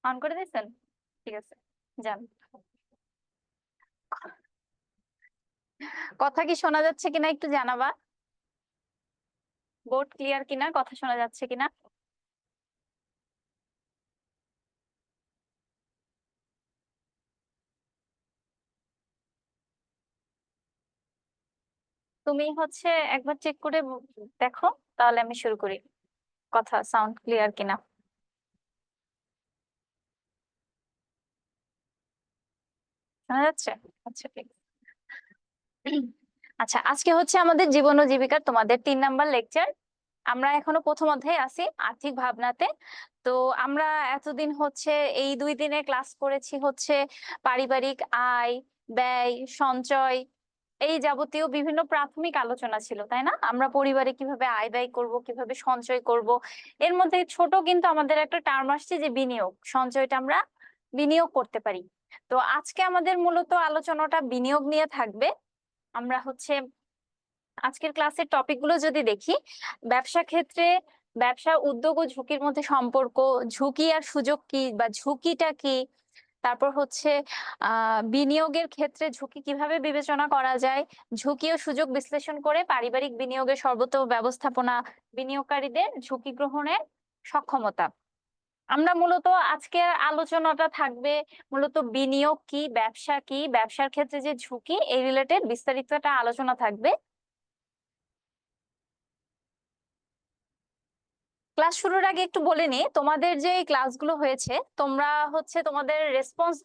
On করে দিয়েছেন? ঠিক আছে, যান। কথা কি শোনা যাচ্ছে কিনা একটু জানাবা। বোর্ড ক্লিয়ার কিনা, কথা শোনা যাচ্ছে কিনা। তুমি হচ্ছে একবার চেক করে দেখো, তাহলে আমি শুরু করি। কথা সাউন্ড ক্লিয়ার কিনা। শোনা যাচ্ছে? আচ্ছা, ঠিক আছে। আচ্ছা, আজকে হচ্ছে আমাদের জীবন ও জীবিকা তোমাদের 3 নাম্বার লেকচার। আমরা এখনো প্রথম অধ্যায়ে আছি, আর্থিক ভাবনাতে। তো আমরা এতদিন হচ্ছে এই 2 দিনে ক্লাস করেছি হচ্ছে পারিবারিক আয়, ব্যয়, সঞ্চয়, এই যাবতীয় বিভিন্ন প্রাথমিক আলোচনা ছিল, তাই না? আমরা পরিবারে কিভাবে আয় ব্যয় করব, কিভাবে সঞ্চয় করব। এর মধ্যে ছোট কিন্তু আমাদের একটা টার্ম আসছে যে বিনিয়োগ, সঞ্চয়টা আমরা বিনিয়োগ করতে পারি। তো আজকে আমাদের মূলত আলোচনাটা বিনিয়োগ নিয়ে থাকবে। আমরা হচ্ছে আজকের ক্লাসের টপিক গুলো যদি দেখি, ব্যবসা ক্ষেত্রে ব্যবসা উদ্যোগ ও ঝুঁকির মধ্যে সম্পর্ক, ঝুঁকি আর সুযোগ কি বা ঝুঁকিটা কি, তারপর হচ্ছে বিনিয়োগের ক্ষেত্রে ঝুঁকি কিভাবে বিবেচনা করা যায়, ঝুঁকি ও সুযোগ বিশ্লেষণ করে পারিবারিক বিনিয়োগের সর্বোত্তম ব্যবস্থাপনা, বিনিয়োগকারীদের ঝুঁকি গ্রহণের সক্ষমতা। আমরা মূলত আজকের আলোচনাটা থাকবে মূলত বিনিয়োগ কি, ব্যবসা কি, ব্যবসার ক্ষেত্রে যে ঝুঁকি, এই রিলেটেড বিস্তারিত একটা আলোচনা থাকবে। ক্লাস শুরুর আগে একটু বলে নি, তোমাদের যে ক্লাসগুলো হয়েছে তোমরা হচ্ছে তোমাদের রেসপন্স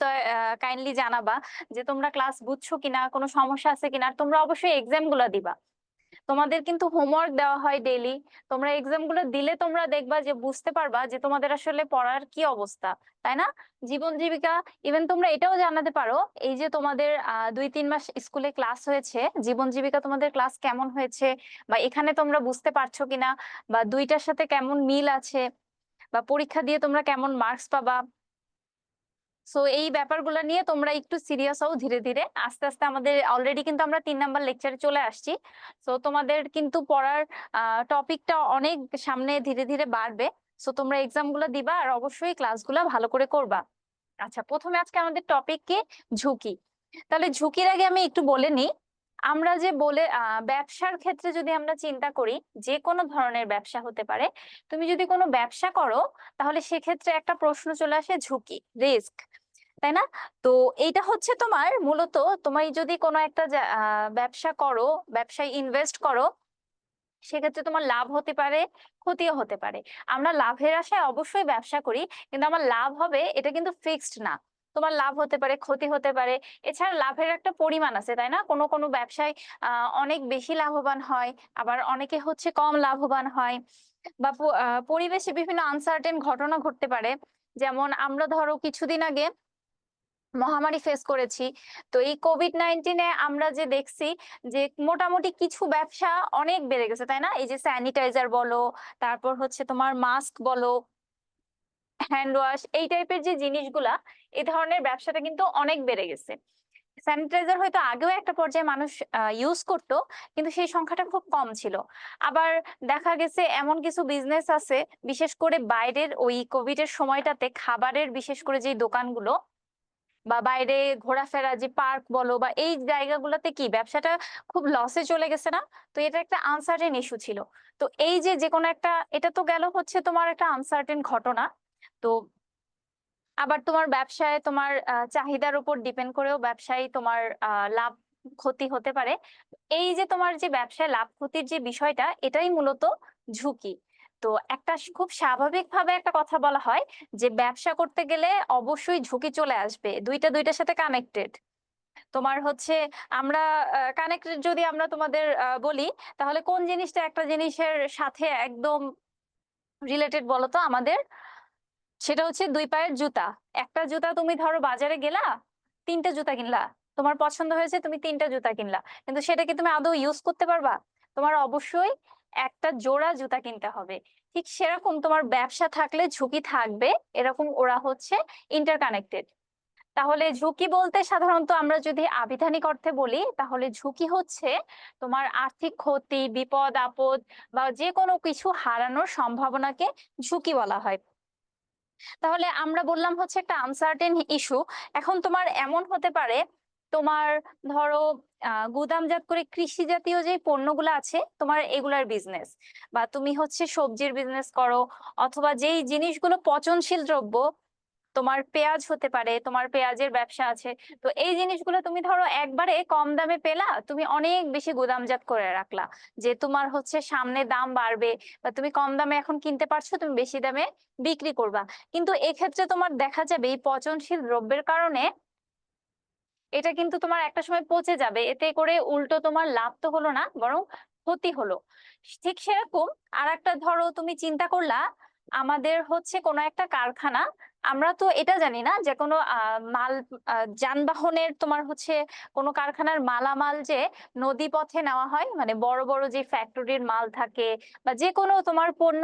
কাইন্ডলি জানাবা যে তোমরা ক্লাস বুঝছো কিনা, কোনো সমস্যা আছে কিনা। আর তোমরা অবশ্যই এক্সাম গুলো দিবা, তোমাদের কিন্তু হোমওয়ার্ক দেওয়া হয় ডেইলি। তোমরা এক্সাম গুলো দিলে তোমরা দেখবা যে বুঝতে পারবা যে তোমাদের আসলে পড়ার কি অবস্থা, তাই না? জীবন জীবিকা, ইভেন তোমরা এটাও জানাতে পারো এই যে তোমাদের 2-3 মাস স্কুলে ক্লাস হয়েছে, জীবন জীবিকা তোমাদের ক্লাস কেমন হয়েছে, বা এখানে তোমরা বুঝতে পারছো কিনা, বা দুইটার সাথে কেমন মিল আছে, বা পরীক্ষা দিয়ে তোমরা কেমন মার্কস পাবা। সো এই ব্যাপারগুলো নিয়ে তোমরা একটু সিরিয়াস হও ধীরে ধীরে আস্তে আস্তে। আমাদের অলরেডি কিন্তু আমরা 3 নাম্বার লেকচারে চলে আসছি। সো তোমাদের কিন্তু পড়ার টপিকটা অনেক সামনে ধীরে ধীরে বাড়বে। সো তোমরা এক্সাম গুলো দিবা আর অবশ্যই ক্লাসগুলো ভালো করে করবা। আচ্ছা, প্রথমে আজকে আমাদের টপিক কি? ঝুঁকি। তাহলে ঝুঁকির আগে আমি একটু বলে নিই, আমরা যে বলে ব্যবসার ক্ষেত্রে যদি আমরা চিন্তা করি, যে কোনো ধরনের ব্যবসা হতে পারে। তুমি যদি কোনো ব্যবসা করো, তাহলে সেক্ষেত্রে একটা প্রশ্ন চলে আসে, ঝুঁকি, রিস্ক, তাই না? তো এইটা হচ্ছে তোমার মূলত, তোমার যদি কোনো একটা ব্যবসা করো, ব্যবসায় ইনভেস্ট করো, সেক্ষেত্রে তোমার লাভ হতে পারে, ক্ষতিও হতে পারে। আমরা লাভের আশায় অবশ্যই ব্যবসা করি, কিন্তু আমার লাভ হবে এটা কিন্তু ফিক্সড না। তোমার লাভ হতে পারে, ক্ষতি হতে পারে। এছাড়া লাভের একটা পরিমাণ আছে, তাই না? কোনো কোনো ব্যবসায় অনেক বেশি লাভবান হয়, আবার অনেকে হচ্ছে কম লাভবান হয়। বা পরিবেশে বিভিন্ন আনসার্টেন ঘটনা ঘটতে পারে। যেমন আমরা ধরো কিছুদিন আগে মহামারী ফেস করেছি। তো এই কোভিড-19-এ আমরা যে দেখছি যে মোটামুটি কিছু ব্যবসা অনেক বেড়ে গেছে, তাই না? এই যে স্যানিটাইজার বলো, তারপর হচ্ছে তোমার মাস্ক বলো, হ্যান্ড ওয়াশ, এই টাইপের যে জিনিসগুলা, এই ধরনের ব্যবসাটা কিন্তু অনেক বেড়ে গেছে। স্যানিটাইজার হয়তো আগেও একটা পর্যায়ে মানুষ ইউজ করতো, কিন্তু সেই সংখ্যাটা খুব কম ছিল। আবার দেখা গেছে এমন কিছু বিজনেস আছে, বিশেষ করে বাইরের ওই কোভিড এর সময়টাতে খাবারের, বিশেষ করে যে দোকানগুলো বা বাইরে ঘোরাফেরা, যে পার্ক বলো বা এই জায়গাগুলোতে কি ব্যবসাটা খুব লসে চলে গেছে না? তো এটা একটা আনসার্টেন ইস্যু ছিল। তো এই যে যে কোনো একটা, এটা তো গেল হচ্ছে তোমার একটা আনসার্টেন ঘটনা। তো আবার তোমার ব্যবসায় তোমার চাহিদার উপর ডিপেন্ড করেও ব্যবসায় তোমার লাভ ক্ষতি হতে পারে। এই যে তোমার যে ব্যবসায় লাভ ক্ষতির যে বিষয়টা, এটাই মূলত ঝুঁকি। তো একটা খুব স্বাভাবিকভাবে একটা কথা বলা হয় যে ব্যবসা করতে গেলে অবশ্যই ঝুঁকি চলে আসবে, দুইটা দুইটার সাথে কানেক্টেড। তোমার হচ্ছে আমরা কানেক্টেড যদি আমরা তোমাদের বলি, তাহলে কোন জিনিসটা একটা জিনিসের সাথে একদম রিলেটেড বলো তো আমাদের? সেটা হচ্ছে 2 পায়ের জুতা। একটা জুতা তুমি ধরো বাজারে গেলা, 3টে জুতা কিনলা, তোমার পছন্দ হয়েছে, তুমি 3টা জুতা কিনলা, কিন্তু সেটা কি তুমি আদৌ ইউজ করতে পারবা? তোমার অবশ্যই একটা জোড়া জুতা কিনতে হবে। ঠিক সেরকম তোমার ব্যবসা থাকলে ঝুঁকি থাকবে, এরকম ওরা হচ্ছে ইন্টারকানেক্টেড। তাহলে ঝুঁকি বলতে সাধারণত আমরা যদি আবিধানিক অর্থে বলি, তাহলে ঝুঁকি হচ্ছে তোমার আর্থিক ক্ষতি, বিপদ আপদ বা যে কোনো কিছু হারানোর সম্ভাবনাকে ঝুঁকি বলা হয়। তাহলে আমরা বললাম হচ্ছে একটা আনসার্টেন ইস্যু। এখন তোমার এমন হতে পারে, তোমার ধরো গুদামজাত করে কৃষি জাতীয় যে পণ্যগুলো আছে তোমার এগুলার বিজনেস, বা তুমি হচ্ছে সবজির বিজনেস করো, অথবা যেই জিনিসগুলো পচনশীল দ্রব্য, তোমার পেঁয়াজ হতে পারে, তোমার পেঁয়াজের ব্যবসা আছে। তো এই জিনিসগুলো তুমি ধরো একবারে কম দামে পেলা, তুমি অনেক বেশি গুদামজাত করে রাখলা, যে তোমার হচ্ছে সামনে দাম বাড়বে, বা তুমি কম দামে এখন কিনতে পারছো, তুমি বেশি দামে বিক্রি করবা। কিন্তু এক্ষেত্রে তোমার দেখা যাবে এই পচনশীল দ্রব্যের কারণে এটা কিন্তু তোমার একটা সময় পচে যাবে, এতে করে উল্টো তোমার লাভ তো হলো না, বরং ক্ষতি হলো। ঠিক সেরকম আর একটা ধরো তুমি চিন্তা করলা, আমাদের হচ্ছে কোনো একটা কারখানা, আমরা তো এটা জানি না যে কোনো মাল যানবাহনের তোমার হচ্ছে কোনো কারখানার মালামাল যে নদী পথে নেওয়া হয়, মানে বড় বড় যে ফ্যাক্টরির মাল থাকে, বা যে কোনো তোমার পণ্য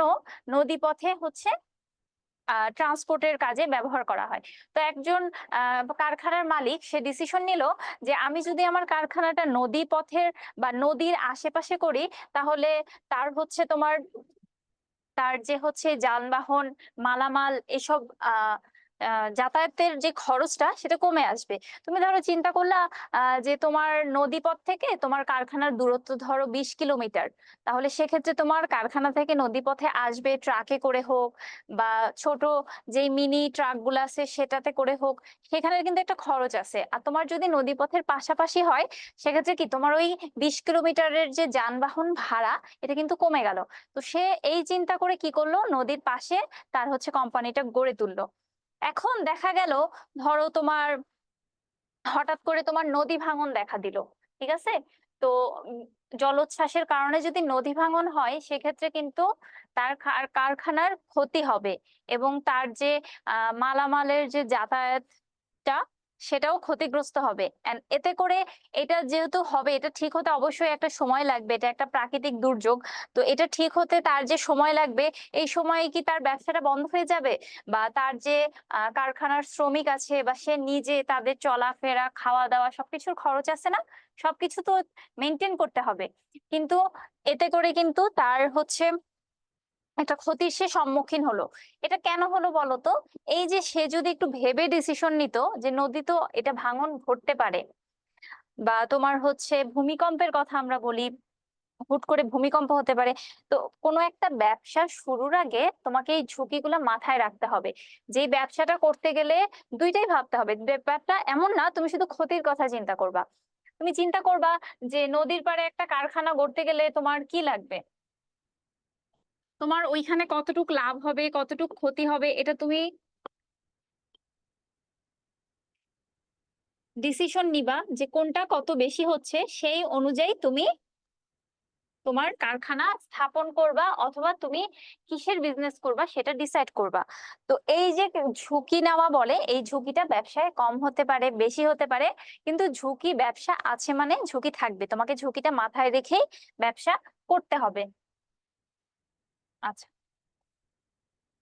নদী পথে হচ্ছে ট্রান্সপোর্টের কাজে ব্যবহার করা হয়। তো একজন কারখানার মালিক সে ডিসিশন নিল যে আমি যদি আমার কারখানাটা নদী পথের বা নদীর আশেপাশে করি, তাহলে তার হচ্ছে তোমার তার যে হচ্ছে যানবাহন, মালামাল এসব যাতায়াতের যে খরচটা সেটা কমে আসবে। তুমি ধরো চিন্তা করলা যে তোমার নদীপথ থেকে তোমার কারখানার দূরত্ব ধরো 20 কিলোমিটার, তাহলে সেক্ষেত্রে তোমার কারখানা থেকে নদীপথে আসবে ট্রাকে করে হোক, বা ছোট যে মিনি ট্রাক গুলো আছে সেটাতে করে হোক, সেখানে কিন্তু একটা খরচ আছে। আর তোমার যদি নদীপথের পাশাপাশি হয়, সেক্ষেত্রে কি তোমার ওই 20 কিলোমিটারের যে যানবাহন ভাড়া এটা কিন্তু কমে গেল। তো সে এই চিন্তা করে কি করলো, নদীর পাশে তার হচ্ছে কোম্পানিটা গড়ে তুললো। এখন দেখা গেল ধরো তোমার হঠাৎ করে তোমার নদী ভাঙন দেখা দিল, ঠিক আছে? তো উম, জলোচ্ছ্বাসের কারণে যদি নদী ভাঙন হয়, সেক্ষেত্রে কিন্তু তার কারখানার ক্ষতি হবে, এবং তার যে মালামালের যে যাতায়াতটা সেটাও ক্ষতিগ্রস্ত হবে। And এতে করে এটা যেহেতু হবে, এটা ঠিক হতে অবশ্যই একটা সময় লাগবে, এটা একটা প্রাকৃতিক দুর্যোগ। তো এটা ঠিক হতে তার যে সময় লাগবে, এই সময়ে কি তার ব্যবসাটা বন্ধ হয়ে যাবে? বা তার যে কারখানার শ্রমিক আছে বা সে নিজে, তাদের চলাফেরা, খাওয়া দাওয়া সবকিছুর খরচ আছে না, সবকিছু তো মেনটেন করতে হবে। কিন্তু এতে করে কিন্তু তার হচ্ছে একটা ক্ষতির সে সম্মুখীন হলো। এটা কেন হলো বলতো? এই যে সে যদি একটু ভেবে ডিসিশন নিত যে নদী তো এটা ভাঙন ঘটতে পারে, বা তোমার হচ্ছে ভূমিকম্পের কথা আমরা বলি, হুট করে ভূমিকম্প হতে পারে। তো কোনো একটা ব্যবসা শুরুর আগে তোমাকে এই ঝুঁকিগুলো মাথায় রাখতে হবে। যে ব্যবসাটা করতে গেলে দুইটাই ভাবতে হবে, ব্যাপারটা এমন না তুমি শুধু ক্ষতির কথা চিন্তা করবা। তুমি চিন্তা করবা যে নদীর পাড়ে একটা কারখানা গড়তে গেলে তোমার কি লাগবে, তোমার ওইখানে কতটুক লাভ হবে কতটুক ক্ষতি হবে, এটা তুমি ডিসিশন নিবা, যে কোনটা কত বেশি হচ্ছে সেই অনুযায়ী তুমি তোমার কারখানা স্থাপন করবা, অথবা তুমি কিসের বিজনেস করবা সেটা ডিসাইড করবা। তো এই যে ঝুঁকি নেওয়া বলে, এই ঝুঁকিটা ব্যবসায় কম হতে পারে, বেশি হতে পারে, কিন্তু ঝুঁকি ব্যবসা আছে মানে ঝুঁকি থাকবে, তোমাকে ঝুঁকিটা মাথায় রেখেই ব্যবসা করতে হবে। আচ্ছা,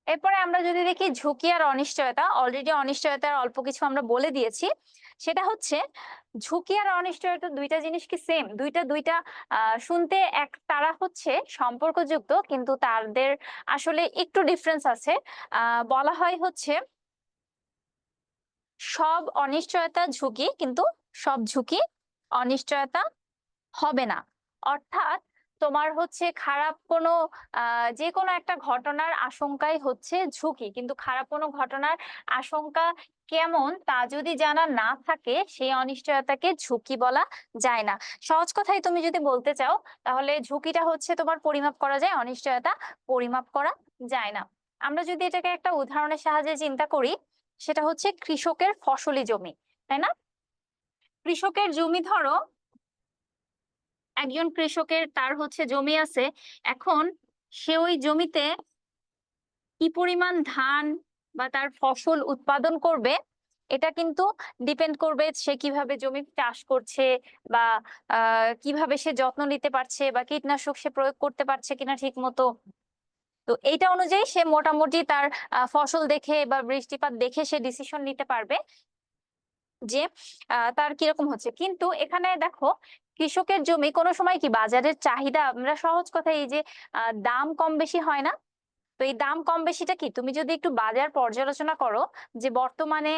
এরপরে আমরা যদি দেখি ঝুঁকি আর অনিশ্চয়তা, অলরেডি অনিশ্চয়তার অল্প কিছু আমরা বলে দিয়েছি। সেটা হচ্ছে ঝুঁকি আর অনিশ্চয়তা দুইটা জিনিস কি সেম? দুইটা দুইটা শুনতে এক, তারা হচ্ছে সম্পর্কযুক্ত, কিন্তু তাদের আসলে একটু ডিফারেন্স আছে। বলা হয় হচ্ছে সব অনিশ্চয়তা ঝুঁকি, কিন্তু সব ঝুঁকি অনিশ্চয়তা হবে না। অর্থাৎ তোমার হচ্ছে খারাপ কোনো যে কোনো একটা ঘটনার আশঙ্কাই হচ্ছে ঝুঁকি, কিন্তু খারাপ কোনো ঘটনার আশঙ্কা কেমন তা যদি জানা না থাকে, সেই অনিশ্চয়তাকে ঝুঁকি বলা যায় না। সহজ কথায় তুমি যদি বলতে চাও, তাহলে ঝুঁকিটা হচ্ছে তোমার পরিমাপ করা যায়, অনিশ্চয়তা পরিমাপ করা যায় না। আমরা যদি এটাকে একটা উদাহরণের সাহায্যে চিন্তা করি, সেটা হচ্ছে কৃষকের ফসলি জমি, তাই না? কৃষকের জমি ধরো, একজন কৃষকের তার হচ্ছে জমি আছে। এখন সে ওই জমিতে কি পরিমাণ ধান বা তার ফসল উৎপাদন করবে, এটা কিন্তু ডিপেন্ড করবে সে কিভাবে জমি চাষ করছে, বা কিভাবে সে যত্ন নিতে পারছে, বা কীটনাশক সে প্রয়োগ করতে পারছে কিনা ঠিক মতো। তো এইটা অনুযায়ী সে মোটামুটি তার ফসল দেখে বা বৃষ্টিপাত দেখে সে ডিসিশন নিতে পারবে যে তার কিরকম হচ্ছে। কিন্তু এখানে দেখো, কৃষকের জমি কোনো সময় কি বাজারের চাহিদা, আমরা সহজ কথা এই যে দাম কম বেশি হয় না, তো এই দাম কম বেশিটা কি, তুমি যদি একটু বাজার পর্যালোচনা করো যে বর্তমানে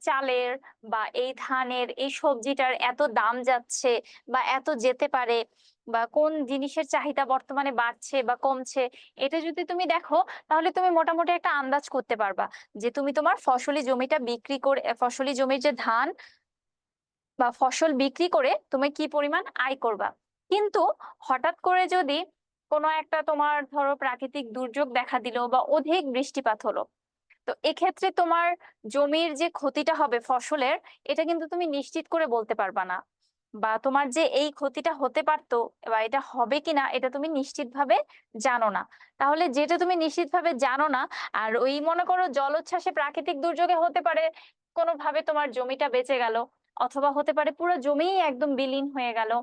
চালের বা এই ধানের এই সবজিটার এত দাম যাচ্ছে বা এত যেতে পারে, বা কোন জিনিসের চাহিদা বর্তমানে বাড়ছে বা কমছে, এটা যদি তুমি দেখো তাহলে তুমি মোটামুটি একটা আন্দাজ করতে পারবা যে তুমি তোমার ফসলি জমিটা বিক্রি করে, ফসলি জমির যে ধান বা ফসল বিক্রি করে তুমি কি পরিমাণ আয় করবা। কিন্তু হঠাৎ করে যদি কোনো একটা তোমার ধরো প্রাকৃতিক দুর্যোগ দেখা দিল বা অধিক বৃষ্টিপাত হলো, তো এক্ষেত্রে তোমার জমির যে ক্ষতিটা হবে ফসলের, এটা কিন্তু তুমি নিশ্চিত করে বলতে পারবা না, বা তোমার যে এই ক্ষতিটা হতে পারতো বা এটা হবে কিনা এটা তুমি নিশ্চিতভাবে জানো না। তাহলে যেটা তুমি নিশ্চিতভাবে জানো না, আর ওই মনে করো জলোচ্ছ্বাসে প্রাকৃতিক দুর্যোগে হতে পারে কোনোভাবে তোমার জমিটা বেঁচে গেল, অথবা হতে পারে পুরো জমিই একদম বিলীন হয়ে গেল,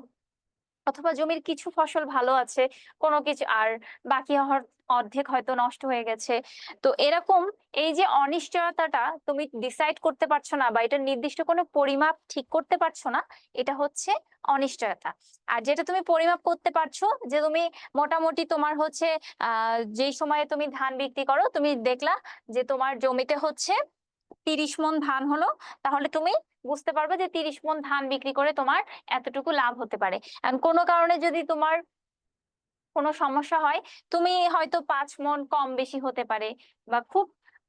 অথবা জমির কিছু ফসল ভালো আছে কোনো কিছু, আর বাকি অর্ধেক হয়তো নষ্ট হয়ে গেছে। তো এরকম এই যে অনিশ্চয়তাটা তুমি ডিসাইড করতে পারছো না বা এটা নির্দিষ্ট কোনো পরিমাপ ঠিক করতে পারছো না, এটা হচ্ছে অনিশ্চয়তা। আর যেটা তুমি পরিমাপ করতে পারছো যে তুমি মোটামুটি তোমার হচ্ছে যেই সময়ে তুমি ধান বিক্রি করো তুমি দেখলা যে তোমার জমিতে হচ্ছে 30 মণ ধান হলো, তাহলে তুমি বুঝতে পারবে যে 30 মণ ধান বিক্রি করে তোমার এতটুকু লাভ হতে পারে। আর কোনো কারণে যদি তোমার কোনো সমস্যা হয়, তুমি হয়তো 5 মণ কম বেশি হতে পারে বা খুব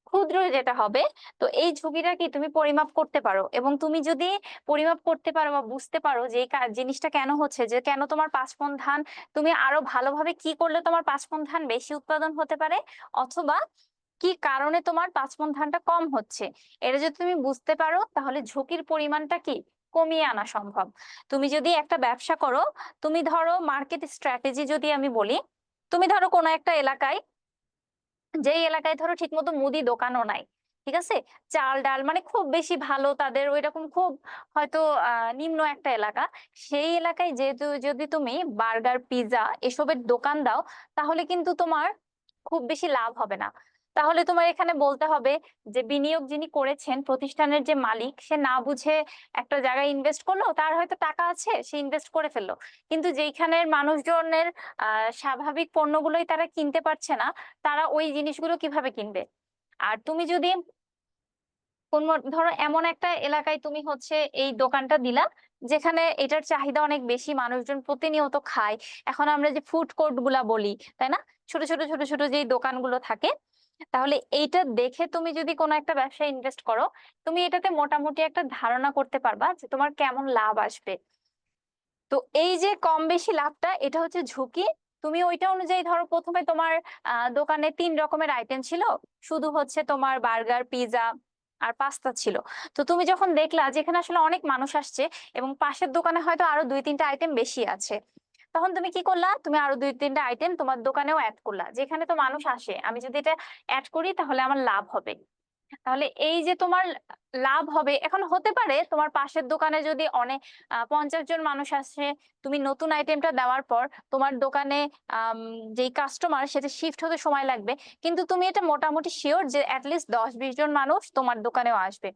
ক্ষুদ্র যেটা হবে। তো এই ঝুঁকিটা কি তুমি পরিমাপ করতে পারো, এবং তুমি যদি পরিমাপ করতে পারো বা বুঝতে পারো যে এই জিনিসটা কেন হচ্ছে, যে কেন তোমার 5 মণ ধান, তুমি আরো ভালোভাবে কি করলে তোমার 5 মণ ধান বেশি উৎপাদন হতে পারে, অথবা কি কারণে তোমার 5 মণ ধানটা কম হচ্ছে, এটা যদি তুমি বুঝতে পারো তাহলে ঝুঁকির পরিমাণটা কি কমিয়ে আনা সম্ভব। তুমি যদি একটা ব্যবসা করো, তুমি ধরো মার্কেট স্ট্র্যাটেজি যদি আমি বলি, তুমি ধরো কোনো একটা এলাকায়, যেই এলাকায় ধরো ঠিক মতো মুদি দোকানও নাই, ঠিক আছে, চাল ডাল মানে খুব বেশি ভালো তাদের ওইরকম খুব হয়তো নিম্ন একটা এলাকা, সেই এলাকায় যেহেতু যদি তুমি বার্গার পিৎজা এসবের দোকান দাও, তাহলে কিন্তু তোমার খুব বেশি লাভ হবে না। তাহলে তোমার এখানে বলতে হবে যে বিনিয়োগ যিনি করেছেন প্রতিষ্ঠানের যে মালিক, সে না বুঝে একটা জায়গায় ইনভেস্ট করলো, তার হয়তো টাকা আছে সে ইনভেস্ট করে ফেললো, কিন্তু যেইখানের মানুষজনের স্বাভাবিক পণ্যগুলোই তারা কিনতে পারছে না, তারা ওই জিনিসগুলো কিভাবে কিনবে। আর তুমি যদি কোন ধরো এমন একটা এলাকায় তুমি হচ্ছে এই দোকানটা দিলা যেখানে এটার চাহিদা অনেক বেশি, মানুষজন প্রতিনিয়ত খায়, এখন আমরা যে ফুড কোর্ট গুলা বলি, তাই না, ছোট ছোট ছোট ছোট যেই দোকানগুলো থাকে, তাহলে এইটা দেখে তুমি যদি কোনো একটা ব্যবসায় ইনভেস্ট করো, তুমি এটাতে মোটামুটি একটা ধারণা করতে পারবা যে তোমার কেমন লাভ আসবে। তো এই যে কম বেশি লাভটা, এটা হচ্ছে ঝুঁকি। তুমি ওইটা অনুযায়ী ধরো প্রথমে তোমার দোকানে 3 রকমের আইটেম ছিল, শুধু হচ্ছে তোমার বার্গার পিৎজা আর পাস্তা ছিল। তো তুমি যখন দেখলা যেখানে আসলে অনেক মানুষ আসছে এবং পাশের দোকানে হয়তো আরো 2-3টা আইটেম বেশি আছে, তখন তুমি কি করলা, তুমি আরো 2-3টা আইটেম তোমার দোকানেও অ্যাড করলা, যেখানে তো মানুষ আসে আমি যদি এটা অ্যাড করি তাহলে আমার লাভ হবে। তাহলে এই যে তোমার লাভ হবে, এখন হতে পারে তোমার পাশের দোকানে যদি অনেক 50 জন মানুষ আসে, তুমি নতুন আইটেমটা দেওয়ার পর তোমার দোকানে যেই কাস্টমার সেটা শিফট হতে সময় লাগবে, কিন্তু তুমি এটা মোটামুটি শিওর যে অ্যাটলিস্ট 10-20 জন মানুষ তোমার দোকানেও আসবে।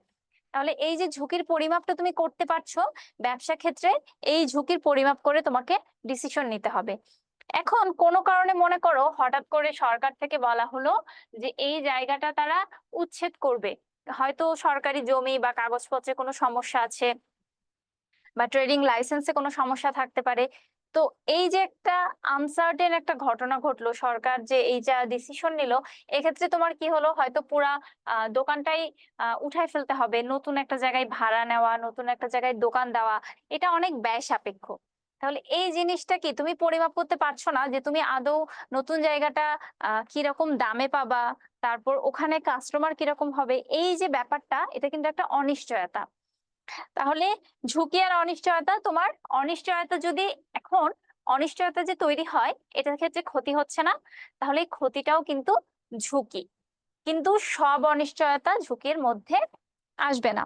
তাহলে এই যে ঝুঁকির পরিমাপটা তুমি করতে পারছো ব্যবসা ক্ষেত্রে, এই ঝুঁকির পরিমাপ করে তোমাকে ডিসিশন নিতে হবে। এখন কোনো কারণে মনে করো হঠাৎ করে সরকার থেকে বলা হলো যে এই জায়গাটা তারা উচ্ছেদ করবে, হয়তো সরকারি জমি বা কাগজপত্রে কোনো সমস্যা আছে বা ট্রেডিং লাইসেন্সে কোনো সমস্যা থাকতে পারে। তো এই যে একটা আনসার্টেন একটা ঘটনা ঘটলো, সরকার যে এই যা ডিসিশন নিল, এক্ষেত্রে তোমার কি হলো, হয়তো পুরা দোকানটাই উঠাই ফেলতে হবে, নতুন একটা জায়গায় ভাড়া নেওয়া, নতুন একটা জায়গায় দোকান দেওয়া, এটা অনেক ব্যয় সাপেক্ষ। তাহলে এই জিনিসটা কি তুমি পরিমাপ করতে পারছো না যে তুমি আদৌ নতুন জায়গাটা কিরকম দামে পাবা, তারপর ওখানে কাস্টমার কিরকম হবে, এই যে ব্যাপারটা, এটা কিন্তু একটা অনিশ্চয়তা। তাহলে ঝুঁকি আর অনিশ্চয়তা, তোমার অনিশ্চয়তা যদি এখন অনিশ্চয়তা যে তৈরি হয় এটার ক্ষেত্রে ক্ষতি হচ্ছে না, তাহলে এই ক্ষতিটাও কিন্তু ঝুঁকি, কিন্তু সব অনিশ্চয়তা ঝুঁকির মধ্যে আসবে না।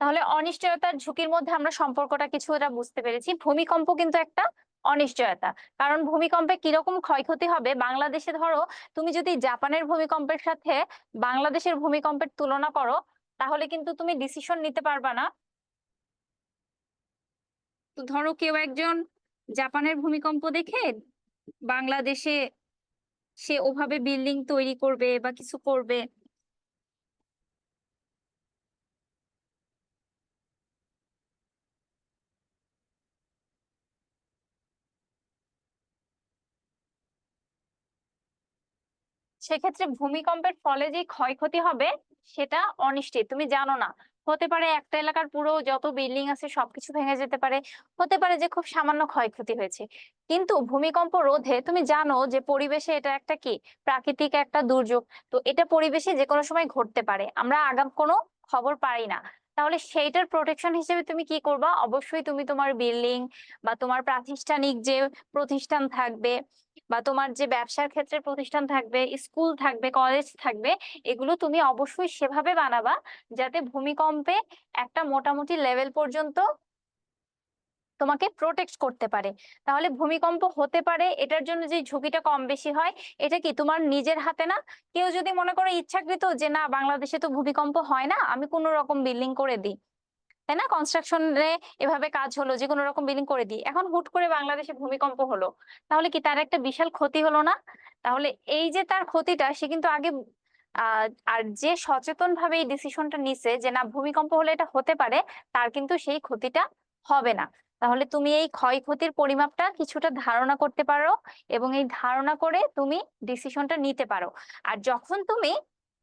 তাহলে অনিশ্চয়তার ঝুঁকির মধ্যে আমরা সম্পর্কটা কিছুটা বুঝতে পেরেছি। ভূমিকম্প কিন্তু একটা অনিশ্চয়তা, কারণ ভূমিকম্পে কিরকম ক্ষয়ক্ষতি হবে, বাংলাদেশে ধরো তুমি যদি জাপানের ভূমিকম্পের সাথে বাংলাদেশের ভূমিকম্পের তুলনা করো, তাহলে কিন্তু তুমি ডিসিশন নিতে পারবা না। তো ধরো কেউ একজন জাপানের ভূমিকম্প দেখে বাংলাদেশে সে ওভাবে বিল্ডিং তৈরি করবে বা কিছু করবে। সেক্ষেত্রে ভূমিকম্পের ফলে যে ক্ষয়ক্ষতি হবে সেটা অনিশ্চিত, তুমি জানো না। হতে পারে একটা এলাকার পুরো যত বিল্ডিং আছে সবকিছু ভেঙে যেতে পারে, হতে পারে যে খুব সামান্য ক্ষয়ক্ষতি হয়েছে। কিন্তু ভূমিকম্প রোধে তুমি জানো যে পরিবেশে এটা একটা কি, প্রাকৃতিক একটা দুর্যোগ। তো এটা পরিবেশে যে কোনো সময় ঘটতে পারে, আমরা আগাম কোনো খবর পাই না। তাহলে সেইটার প্রোটেকশন হিসেবে তুমি কি করবা? অবশ্যই তুমি তোমার বিল্ডিং বা তোমার প্রাতিষ্ঠানিক যে প্রতিষ্ঠান থাকবে বা তোমার যে ব্যবসার ক্ষেত্রে প্রতিষ্ঠান থাকবে, স্কুল থাকবে, কলেজ থাকবে, এগুলো তুমি অবশ্যই সেভাবে বানাবা যাতে ভূমিকম্পে একটা মোটামুটি লেভেল পর্যন্ত তোমাকে প্রোটেক্ট করতে পারে। তাহলে ভূমিকম্প হতে পারে, এটার জন্য যে ঝুঁকিটা কম বেশি হয়, এটা কি তোমার নিজের হাতে না। কেউ যদি মনে করো ইচ্ছাকৃত যে না বাংলাদেশে তো ভূমিকম্প হয় না, আমি কোনো রকম বিল্ডিং করে দিই, তাই না, কনস্ট্রাকশনে এভাবে কাজ হলো যে কোনো রকম বিল্ডিং করে দিই, এখন হুট করে বাংলাদেশে ভূমিকম্প হলো, তাহলে কি তার একটা বিশাল ক্ষতি হলো না? তাহলে এই যে তার ক্ষতিটা, সে কিন্তু আগে আর যে সচেতন ভাবে এই ডিসিশনটা নিছে যে না ভূমিকম্প হলে এটা হতে পারে, তার কিন্তু সেই ক্ষতিটা হবে না। তাহলে তুমি এই ক্ষয়ক্ষতির পরিমাপটা কিছুটা ধারণা করতে পারো এবং এই ধারণা করে তুমি ডিসিশনটা নিতে পারো। আর যখন তুমি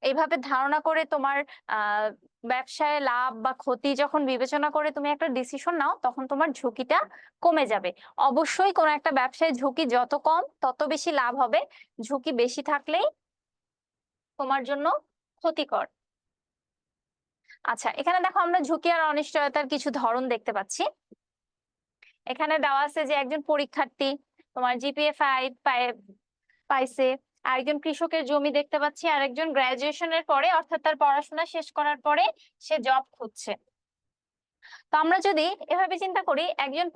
এইভাবে ধারণা করে তোমার আহ ব্যবসায় লাভ বা ক্ষতি যখন বিবেচনা করে তুমি একটা ডিসিশন নাও, তখন তোমার ঝুঁকিটা কমে যাবে। অবশ্যই কোনো একটা ব্যবসায় ঝুঁকি যত কম তত বেশি লাভ হবে, ঝুঁকি বেশি থাকলেই তোমার জন্য ক্ষতিকর। আচ্ছা, এখানে দেখো আমরা ঝুঁকি আর অনিশ্চয়তার কিছু ধরন দেখতে পাচ্ছি। এখানে দেওয়া আছে যে একজন পরীক্ষার্থী তোমার জিপিএ 5 পাইছে, আরেকজন কৃষকের জমি দেখতে পাচ্ছি, আরেকজন গ্রাজুয়েশনের পরে অর্থাৎ তার পড়াশোনা শেষ করার পরে সে জব খুঁজছে। তো আমরা যদি এভাবে চিন্তা করি, একজন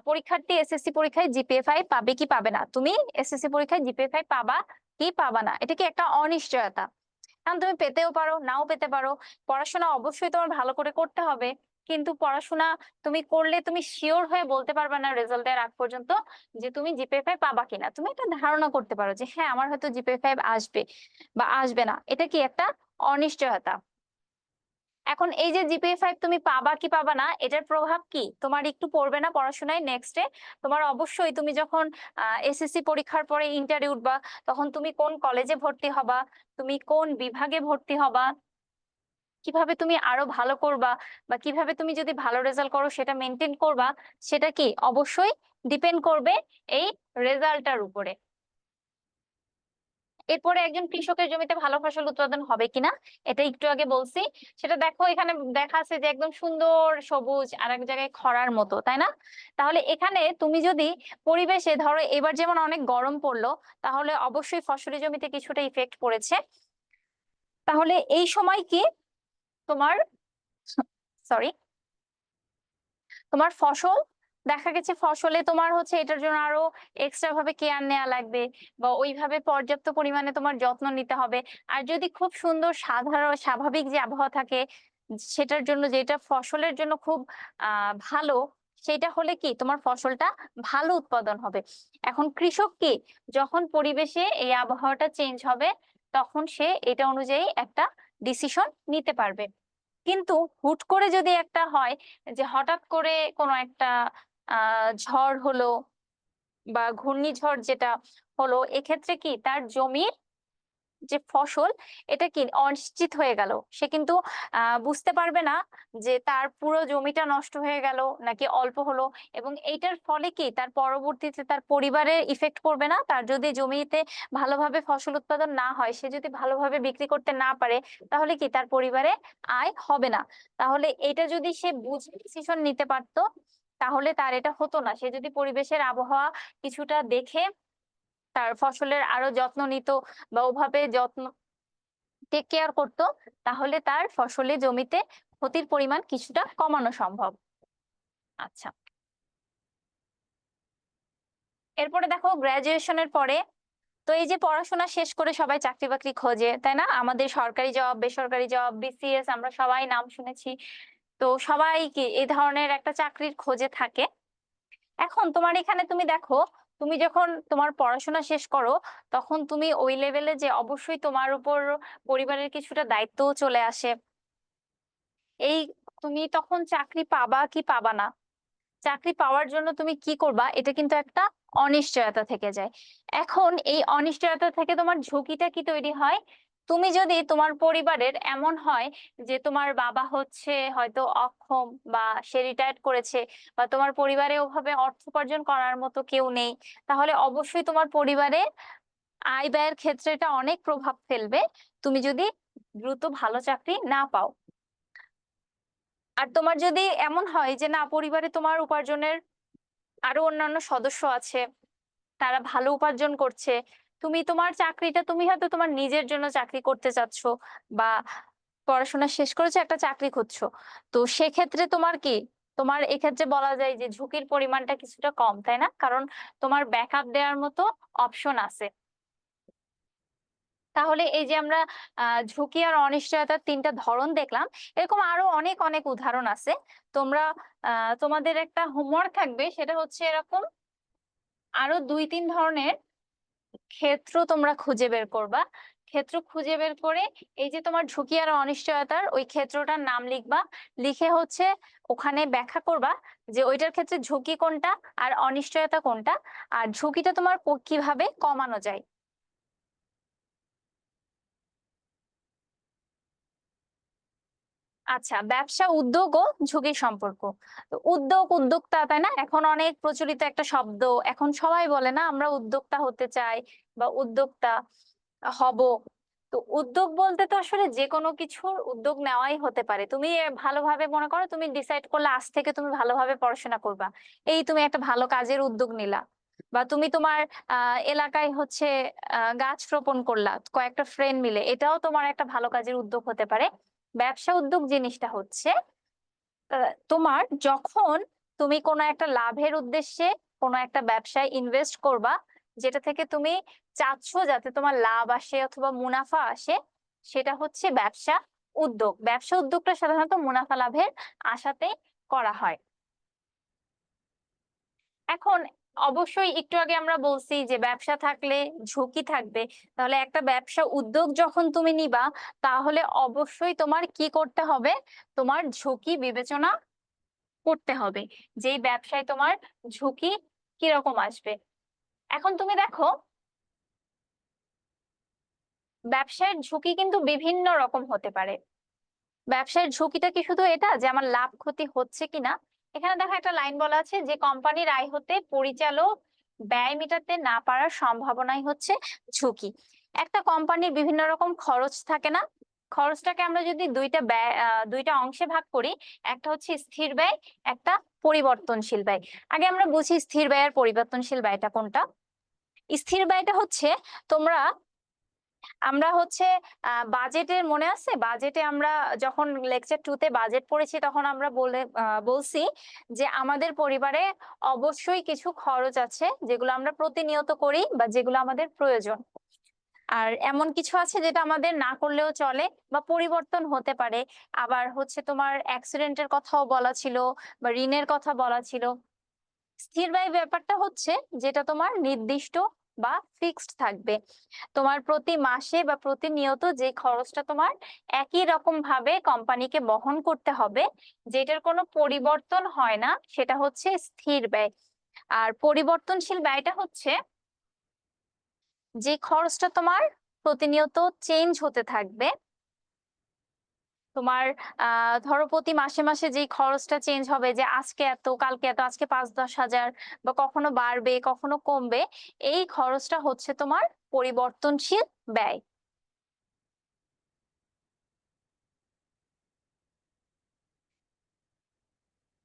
পরীক্ষার্থী এসএসসি পরীক্ষায় জিপিএ 5 পাবে কি পাবে না, তুমি এসএসসি পরীক্ষায় জিপিএ 5 পাবা কি পাবা না, এটা কি একটা অনিশ্চয়তা। কারণ তুমি পেতেও পারো, নাও পেতে পারো। পড়াশোনা অবশ্যই তোমার ভালো করে করতে হবে, কিন্তু পড়াশোনা তুমি করলে তুমি শিওর হয়ে বলতে পারবে না রেজাল্টের আগ পর্যন্ত যে তুমি জিপিএ 5 পাবা কিনা। তুমি একটা ধারণা করতে পারো যে হ্যাঁ আমার হয়তো জিপিএ 5 আসবে বা আসবে না, এটা কি একটা অনিশ্চয়তা। এখন এই যে জিপিএ 5 তুমি পাবা কি পাবা না, এটার প্রভাব কি তোমার একটু পড়বে না পড়াশোনায় নেক্সটে? তোমার অবশ্যই তুমি যখন এসএসসি পরীক্ষার পরে ইন্টারভিউ উঠবা, তখন তুমি কোন কলেজে ভর্তি হবা, তুমি কোন বিভাগে ভর্তি হবা, কিভাবে তুমি আরো ভালো করবা, বা কিভাবে তুমি যদি ভালো রেজাল্ট করো সেটা মেনটেন করবা, সেটা কি অবশ্যই ডিপেন্ড করবে এই রেজাল্টটার উপরে। এরপরে একজন কৃষকের জমিতে ভালো ফসল উৎপাদন হবে কিনা, এটা একটু আগে বলছি। সেটা দেখো এখানে দেখা আছে যে একদম সুন্দর সবুজ, আর এক জায়গায় খরার মতো, তাই না? তাহলে এখানে তুমি যদি পরিবেশে ধরো এবার যেমন অনেক গরম পড়লো, তাহলে অবশ্যই ফসলি জমিতে কিছুটা ইফেক্ট পড়েছে। তাহলে এই সময় কি তোমার সরি তোমার ফসল, দেখা গেছে ফসলে তোমার হচ্ছে এটার জন্য আরো এক্সট্রা ভাবে কেয়ার নেওয়া লাগবে, বা ওইভাবে পর্যাপ্ত পরিমাণে তোমার যত্ন নিতে হবে। আর যদি খুব সুন্দর সাধারণ স্বাভাবিক যে আবহাওয়া থাকে সেটার জন্য, যেটা ফসলের জন্য খুব ভালো, সেটা হলে কি তোমার ফসলটা ভালো উৎপাদন হবে। এখন কৃষক কি, যখন পরিবেশে এই আবহাওয়াটা চেঞ্জ হবে তখন সে এটা অনুযায়ী একটা ডিসিশন নিতে পারবে। কিন্তু হুট করে যদি একটা হয় যে হঠাৎ করে কোনো একটা ঝড় হলো বা ঘূর্ণিঝড় যেটা হলো, এক্ষেত্রে কি তার জমির যে ফসল এটা কি অনিশ্চিত হয়ে গেল, সে কিন্তু বুঝতে পারবে না যে তার পুরো জমিটা নষ্ট হয়ে গেল নাকি অল্প হলো। এবং এইটার ফলে কি তার পরবর্তীতে তার পরিবারের ইফেক্ট পড়বে না, তার যদি জমিতে ভালোভাবে ফসল উৎপাদন না হয়, সে যদি ভালোভাবে বিক্রি করতে না পারে, তাহলে কি তার পরিবারে আয় হবে না। তাহলে এটা যদি সে বুঝে ডিসিশন নিতে পারতো, তাহলে তার এটা হতো না। সে যদি পরিবেশের আবহাওয়া কিছুটা দেখে তার ফসলের আরো যত্ন নিত বা ওভাবে যত্ন টেক কেয়ার করতো, তাহলে তার ফসলে জমিতে ক্ষতির পরিমাণ কিছুটা কমানো সম্ভব। আচ্ছা, এরপরে দেখো গ্রাজুয়েশনের পরে, তো এই যে পড়াশোনা শেষ করে সবাই চাকরি বাকরি খোঁজে, তাই না? আমাদের সরকারি জব, বেসরকারি জব, বিসিএস আমরা সবাই নাম শুনেছি। তো সবাই কি এই ধরনের একটা চাকরির খোঁজে থাকে। এখন তোমার এখানে তুমি দেখো তুমি যখন তোমার পড়াশোনা শেষ করো তখন তুমি ওই লেভেলে যে অবশ্যই তোমার উপর পরিবারের কিছুটা দায়িত্বও চলে আসে। এই তুমি তখন চাকরি পাবা কি পাবা না, চাকরি পাওয়ার জন্য তুমি কি করবা, এটা কিন্তু একটা অনিশ্চয়তা থেকে যায়। এখন এই অনিশ্চয়তা থেকে তোমার ঝুঁকিটা কি তৈরি হয়, তুমি যদি তোমার পরিবারের এমন হয় যে তোমার বাবা হচ্ছে হয়তো অক্ষম বা সে রিটায়ার্ড করেছে, বা তোমার পরিবারে ওভাবে অর্থ উপার্জন করার মতো কেউ নেই, তাহলে অবশ্যই তোমার পরিবারে আয় ব্যয়ের ক্ষেত্রে এটা অনেক প্রভাব ফেলবে তুমি যদি দ্রুত ভালো চাকরি না পাও। আর তোমার যদি এমন হয় যে না, পরিবারে তোমার উপার্জনের আরো অন্যান্য সদস্য আছে, তারা ভালো উপার্জন করছে, তুমি তোমার চাকরিটা তুমি হয়তো তোমার নিজের জন্য চাকরি করতে চাচ্ছ বা পড়াশোনা শেষ করেছো একটা চাকরি খুঁজছো, তো সেক্ষেত্রে তোমার কি, তোমার এক্ষেত্রে বলা যায় যে ঝুঁকির পরিমাণটা কিছুটা কম, তাই না? কারণ তোমার ব্যাকআপ দেওয়ার মতো অপশন আছে। তাহলে এই যে আমরা ঝুঁকি আর অনিশ্চয়তার তিনটা ধরন দেখলাম, এরকম আরো অনেক অনেক উদাহরণ আছে। তোমরা তোমাদের একটা হোমওয়ার্ক থাকবে, সেটা হচ্ছে এরকম আরো 2-3 ধরনের ক্ষেত্র তোমরা খুঁজে বের করবা। ক্ষেত্র খুঁজে বের করে এই যে তোমার ঝুঁকি আর অনিশ্চয়তার ওই ক্ষেত্রটার নাম লিখবা, লিখে হচ্ছে ওখানে ব্যাখ্যা করবা যে ওইটার ক্ষেত্রে ঝুঁকি কোনটা আর অনিশ্চয়তা কোনটা, আর ঝুঁকিটা তোমার কিভাবে কমানো যায়। আচ্ছা, ব্যবসা উদ্যোগ ও ঝুঁকির সম্পর্ক। তো উদ্যোগ, উদ্যোক্তা, তাই না? এখন অনেক প্রচলিত একটা শব্দ, এখন সবাই বলে না আমরা উদ্যোক্তা হতে চাই বা উদ্যোক্তা হব। তো উদ্যোগ বলতে তো আসলে যে কোনো কিছুর উদ্যোগ নেওয়াই হতে পারে। তুমি ভালোভাবে মনে করো, তুমি ডিসাইড করলে আজ থেকে তুমি ভালোভাবে পড়াশোনা করবা, এই তুমি একটা ভালো কাজের উদ্যোগ নিলা। বা তুমি তোমার এলাকায় হচ্ছে গাছ রোপণ করলা কয়েকটা ফ্রেন্ড মিলে, এটাও তোমার একটা ভালো কাজের উদ্যোগ হতে পারে। ব্যবসা উদ্যোগ জিনিসটা হচ্ছে তোমার যখন তুমি কোনো একটা লাভের উদ্দেশ্যে কোনো একটা ব্যবসায় ইনভেস্ট করবা, যেটা থেকে তুমি চাচ্ছ যাতে তোমার লাভ আসে অথবা মুনাফা আসে, সেটা হচ্ছে ব্যবসা উদ্যোগ। ব্যবসা উদ্যোগটা সাধারণত মুনাফা লাভের আশাতে করা হয়। এখন অবশ্যই একটু আগে আমরা বলছি যে ব্যবসা থাকলে ঝুঁকি থাকবে, তাহলে একটা ব্যবসা উদ্যোগ যখন তুমি নিবা, তাহলে অবশ্যই তোমার কি করতে হবে, তোমার ঝুঁকি বিবেচনা করতে হবে, যেই ব্যবসায় তোমার ঝুঁকি কিরকম আসবে। এখন তুমি দেখো, ব্যবসায়ের ঝুঁকি কিন্তু বিভিন্ন রকম হতে পারে। ব্যবসায়ের ঝুঁকিটা কি শুধু এটা যে আমার লাভ ক্ষতি হচ্ছে কিনা? এখানে দেখো একটা লাইন বলা আছে যে কোম্পানির আয় হতে পরিচালক ব্যয় মেটাতে না পারার সম্ভাবনাই হচ্ছে ঝুঁকি। একটা কোম্পানির বিভিন্ন রকম খরচ থাকে না, খরচটাকে আমরা যদি দুইটা অংশে ভাগ করি, একটা হচ্ছে স্থির ব্যয়, একটা পরিবর্তনশীল ব্যয়। আগে আমরা বুঝি স্থির ব্যয় আর পরিবর্তনশীল ব্যয়টা কোনটা। স্থির ব্যয়টা হচ্ছে তোমরা আমরা হচ্ছে বাজেটের মনে আছে, বাজেটে আমরা যখন লেকচার 2 তে বাজেট পড়েছি তখন আমরা বলছি যে আমাদের পরিবারে অবশ্যই কিছু খরচ আছে যেগুলো আমরা প্রতিনিয়ত করি বা যেগুলো আমাদের প্রয়োজন, আর এমন কিছু আছে যেটা আমাদের না করলেও চলে বা পরিবর্তন হতে পারে। আবার হচ্ছে তোমার অ্যাক্সিডেন্টের কথাও বলা ছিল বা ঋণের কথা বলা ছিল। স্থির ব্যয় ব্যাপারটা হচ্ছে যেটা তোমার নির্দিষ্ট বা ফিক্সড থাকবে, তোমার প্রতি মাসে বা প্রতিনিয়ত যে খরচটা তোমার একই রকম ভাবে কোম্পানিকে বহন করতে হবে, যেটার কোনো পরিবর্তন হয় না, সেটা হচ্ছে স্থির ব্যয়। আর পরিবর্তনশীল ব্যয়টা হচ্ছে যে খরচটা তোমার প্রতিনিয়ত চেঞ্জ হতে থাকবে। তোমার ধরো প্রতি মাসে মাসে যে খরচটা চেঞ্জ হবে, যে আজকে এত কালকে এত, আজকে 5-10 হাজার, বা কখনো বাড়বে কখনো কমবে, এই খরচটা হচ্ছে তোমার পরিবর্তনশীল ব্যয়।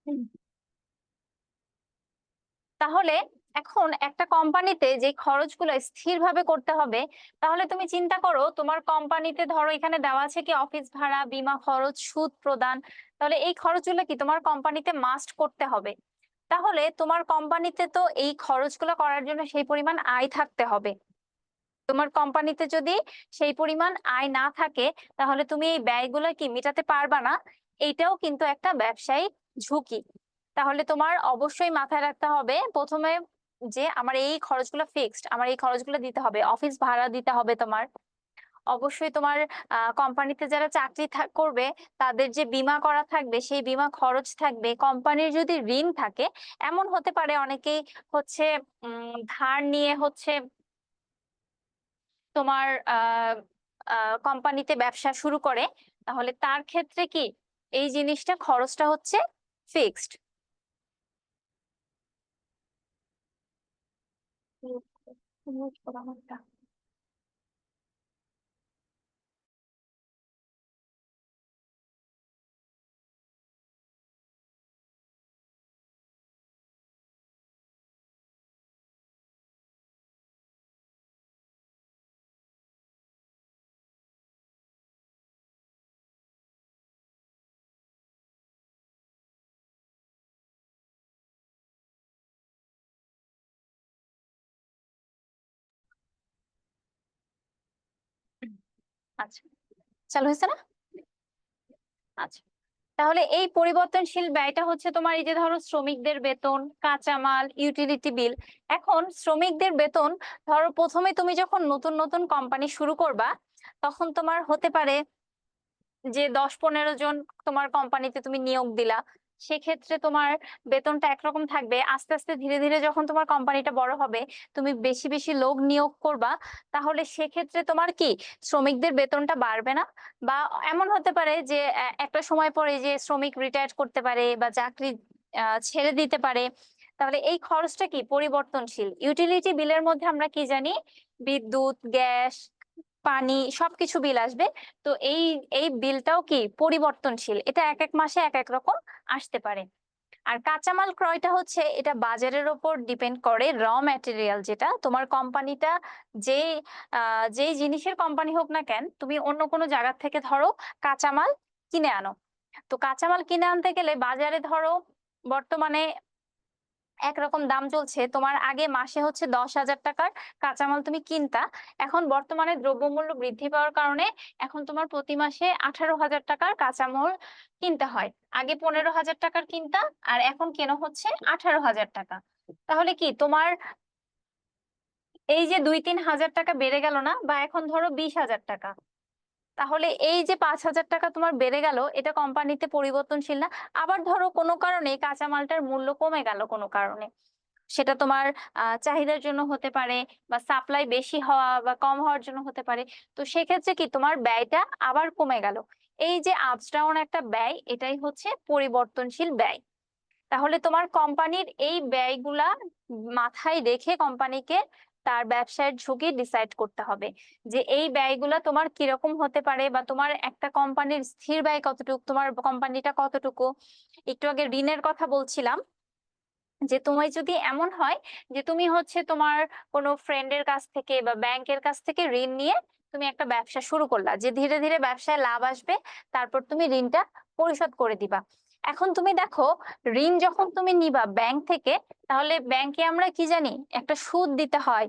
হুম। তাহলে এখন একটা কোম্পানিতে যে খরচগুলো স্থিরভাবে করতে হবে, তাহলে তুমি চিন্তা করো তোমার কোম্পানিতে ধরো এখানে দেওয়া আছে কি অফিস ভাড়া, বীমা খরচ, সুদ প্রদান, তাহলে এই খরচগুলো কি তোমার কোম্পানিতে মাস্ট করতে হবে। তাহলে তোমার কোম্পানিতে তো এই খরচগুলো করার জন্য সেই পরিমাণ আয় থাকতে হবে। তোমার কোম্পানিতে যদি সেই পরিমাণ আয় না থাকে, তাহলে তুমি এই ব্যয়গুলো কি মেটাতে পারবা না, এইটাও কিন্তু একটা ব্যবসায়িক ঝুঁকি। তাহলে তোমার অবশ্যই মাথায় রাখতে হবে প্রথমে যে আমার এই খরচগুলো ফিক্সড, আমার এই খরচগুলো দিতে হবে, অফিস ভাড়া দিতে হবে তোমার, অবশ্যই তোমার কোম্পানিতে যারা চাকরি করবে তাদের যে বীমা করা থাকবে সেই বীমা খরচ থাকবে, কোম্পানির যদি ঋণ থাকে, এমন হতে পারে অনেকেই হচ্ছে ধার নিয়ে হচ্ছে তোমার কোম্পানিতে ব্যবসা শুরু করে, তাহলে তার ক্ষেত্রে কি এই জিনিসটা খরচটা হচ্ছে ফিক্সড। আচ্ছা, চালু হয়েছে না? আচ্ছা, তাহলে এই পরিবর্তনশীল ব্যয়টা হচ্ছে তোমার এই যে ধরো শ্রমিকদের বেতন, কাঁচামাল, ইউটিলিটি বিল। এখন শ্রমিকদের বেতন, ধরো প্রথমে তুমি যখন নতুন নতুন কোম্পানি শুরু করবা, তখন তোমার হতে পারে যে 10-15 জন তোমার কোম্পানিতে তুমি নিয়োগ দিলা, সেক্ষেত্রে তোমার বেতনটা একরকম থাকবে। আস্তে আস্তে ধীরে ধীরে যখন তোমার কোম্পানিটা বড় হবে, তুমি বেশি বেশি লোক নিয়োগ করবা, তাহলে সেক্ষেত্রে তোমার কি শ্রমিকদের বেতনটা বাড়বে না। বা এমন হতে পারে যে একটা সময় পরে যে শ্রমিক রিটায়ার করতে পারে বা চাকরি ছেড়ে দিতে পারে, তাহলে এই খরচটা কি পরিবর্তনশীল। ইউটিলিটি বিলের মধ্যে আমরা কি জানি, বিদ্যুৎ, গ্যাস, পানি সবকিছু বিল আসবে। তো এই এই বিলটাও কি পরিবর্তনশীল, এটা এক এক মাসে এক এক রকম আসতে পারে। আর কাঁচামাল ক্রয়টা হচ্ছে এটা বাজারের উপর ডিপেন্ড করে, র ম্যাটেরিয়াল যেটা তোমার কোম্পানিটা, যে যেই জিনিসের কোম্পানি হোক না কেন, তুমি অন্য কোনো জায়গা থেকে ধরো কাঁচামাল কিনে আনো। তো কাঁচামাল কিনে আনতে গেলে বাজারে ধরো বর্তমানে একরকম দাম চলছে, তোমার আগে মাসে হচ্ছে 10,000 টাকার কাঁচামাল তুমি কিনতা, এখন বর্তমানে দ্রব্যমূল্য বৃদ্ধি পাওয়ার কারণে এখন তোমার প্রতি মাসে 18,000 টাকার কাঁচামাল কিনতে হয়। আগে 15,000 টাকার কিনতা, আর এখন কেন হচ্ছে 18,000 টাকা। তাহলে কি তোমার এই যে 2-3 হাজার টাকা বেড়ে গেল না, বা এখন ধরো 20,000 টাকা, তাহলে এই যে 5,000 টাকা তোমার বেড়ে গেল, এটা কোম্পানিতে পরিবর্তনশীল না। আবার ধরো কোনো কারণে কাঁচামালটার মূল্য কমে গেল কোনো কারণে, সেটা তোমার চাহিদার জন্য হতে পারে, বা সাপ্লাই বেশি হওয়া বা কম হওয়ার জন্য হতে পারে। তো সেক্ষেত্রে কি তোমার ব্যয়টা আবার কমে গেল। এই যে আপস ডাউন একটা ব্যয়, এটাই হচ্ছে পরিবর্তনশীল ব্যয়। তাহলে তোমার কোম্পানির এই ব্যয়গুলা মাথায় রেখে কোম্পানিকে তার ব্যবসায়ের ঝুঁকি ডিসাইড করতে হবে, যে এই ব্যয়গুলা তোমার কিরকম হতে পারে, বা তোমার একটা কোম্পানির স্থির ব্যয় কতটুকু, তোমার কোম্পানিটা কতটুকু। একটু আগে ঋণের কথা বলছিলাম, যে তুমি যদি এমন হয় যে তুমি হচ্ছে তোমার কোনো ফ্রেন্ডের কাছ থেকে বা ব্যাংকের কাছ থেকে ঋণ নিয়ে তুমি একটা ব্যবসা শুরু করলা, যে ধীরে ধীরে ব্যবসায় লাভ আসবে, তারপর তুমি ঋণটা পরিশোধ করে দিবা। এখন তুমি দেখো, ঋণ যখন তুমি নিবা ব্যাংক থেকে, তাহলে ব্যাংকে আমরা কি জানি একটা সুদ দিতে হয়।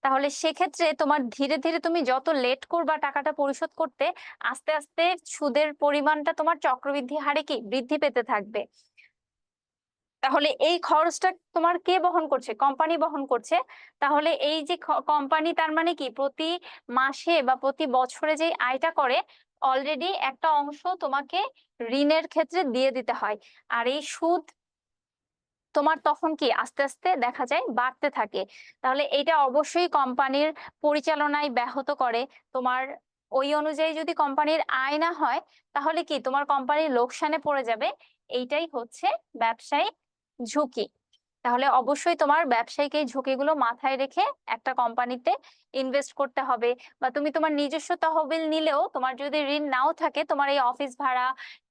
তাহলে সেক্ষেত্রে তোমার ধীরে ধীরে তুমি যত লেট করবা টাকাটা পরিশোধ করতে, আস্তে আস্তে সুদের পরিমাণটা তোমার চক্রবৃদ্ধি হারে কি বৃদ্ধি পেতে থাকবে। তাহলে এই খরচটা তোমার কে বহন করছে? কোম্পানি বহন করছে। তাহলে এই যে কোম্পানি, তার মানে কি প্রতি মাসে বা প্রতি বছরে যে আয়টা করে, অলরেডি একটা অংশ তোমাকে ঋণের ক্ষেত্রে দিয়ে দিতে হয়। আর এই সুদ তোমার তখন কি আস্তে আস্তে দেখা যায় বাড়তে থাকে। তাহলে এটা অবশ্যই কোম্পানির পরিচালনায় ব্যাহত করে। তোমার ওই অনুযায়ী যদি কোম্পানির আয় না হয়, তাহলে কি তোমার কোম্পানি লোকসানে পড়ে যাবে। এইটাই হচ্ছে ব্যবসায়িক ঝুঁকি। তাহলে অবশ্যই তোমার ব্যবসায়িক এই ঝুঁকিগুলো মাথায় রেখে একটা কোম্পানিতে ইনভেস্ট করতে হবে। বা তুমি তোমার নিজস্ব তহবিল নিলেও, তোমার যদি ঋণ নাও থাকে, তোমার এই অফিস ভাড়া,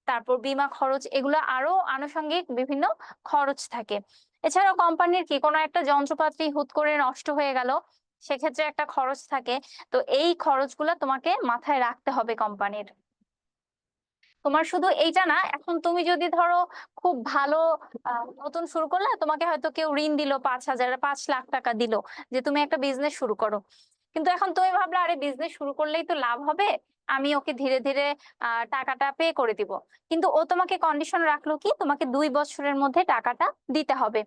তারপর বীমা খরচ, এগুলো আরো আনুষঙ্গিক বিভিন্ন খরচ থাকে। এছাড়াও কোম্পানির কি কোনো একটা যন্ত্রপাতি হুট করে নষ্ট হয়ে গেল, সেক্ষেত্রে একটা খরচ থাকে। তো এই খরচগুলো তোমাকে মাথায় রাখতে হবে কোম্পানির। তোমার শুধু এইটা না, এখন তুমি যদি ধরো খুব ভালো নতুন শুরু করলে, তোমাকে হয়তো কেউ ঋণ দিল 5,000, 5 লাখ টাকা দিল, যে তুমি একটা বিজনেস শুরু করো। কিন্তু এখন তুমি ভাবলে আরে বিজনেস শুরু করলেই তো লাভ হবে, আমি ওকে ধীরে ধীরে টাকাটা পে করে দিব। কিন্তু ও তোমাকে কন্ডিশন রাখলো কি, তোমাকে 2 বছরের মধ্যে টাকাটা দিতে হবে।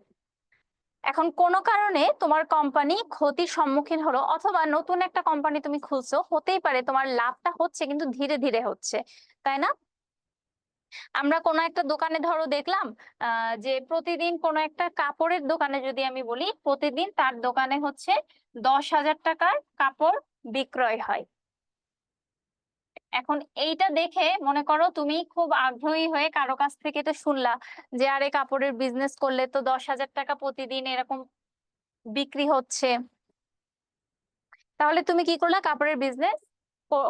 এখন কোনো কারণে তোমার কোম্পানি ক্ষতির সম্মুখীন হলো, অথবা নতুন একটা কোম্পানি তুমি খুলছো, হতেই পারে তোমার লাভটা হচ্ছে কিন্তু ধীরে ধীরে হচ্ছে, তাই না? আমরা কোনো একটা দোকানে ধরো দেখলাম যে প্রতিদিন কোনো একটা কাপড়ের দোকানে যদি আমি বলি, প্রতিদিন তার দোকানে হচ্ছে 10,000 টাকার কাপড় বিক্রয় হয়। এখন এইটা দেখে মনে করো তুমি খুব আগ্রহী হয়ে কারো কাছ থেকে এটা শুনলা যে আরে কাপড়ের বিজনেস করলে তো 10,000 টাকা প্রতিদিন এরকম বিক্রি হচ্ছে, তাহলে তুমি কি করলা, কাপড়ের বিজনেস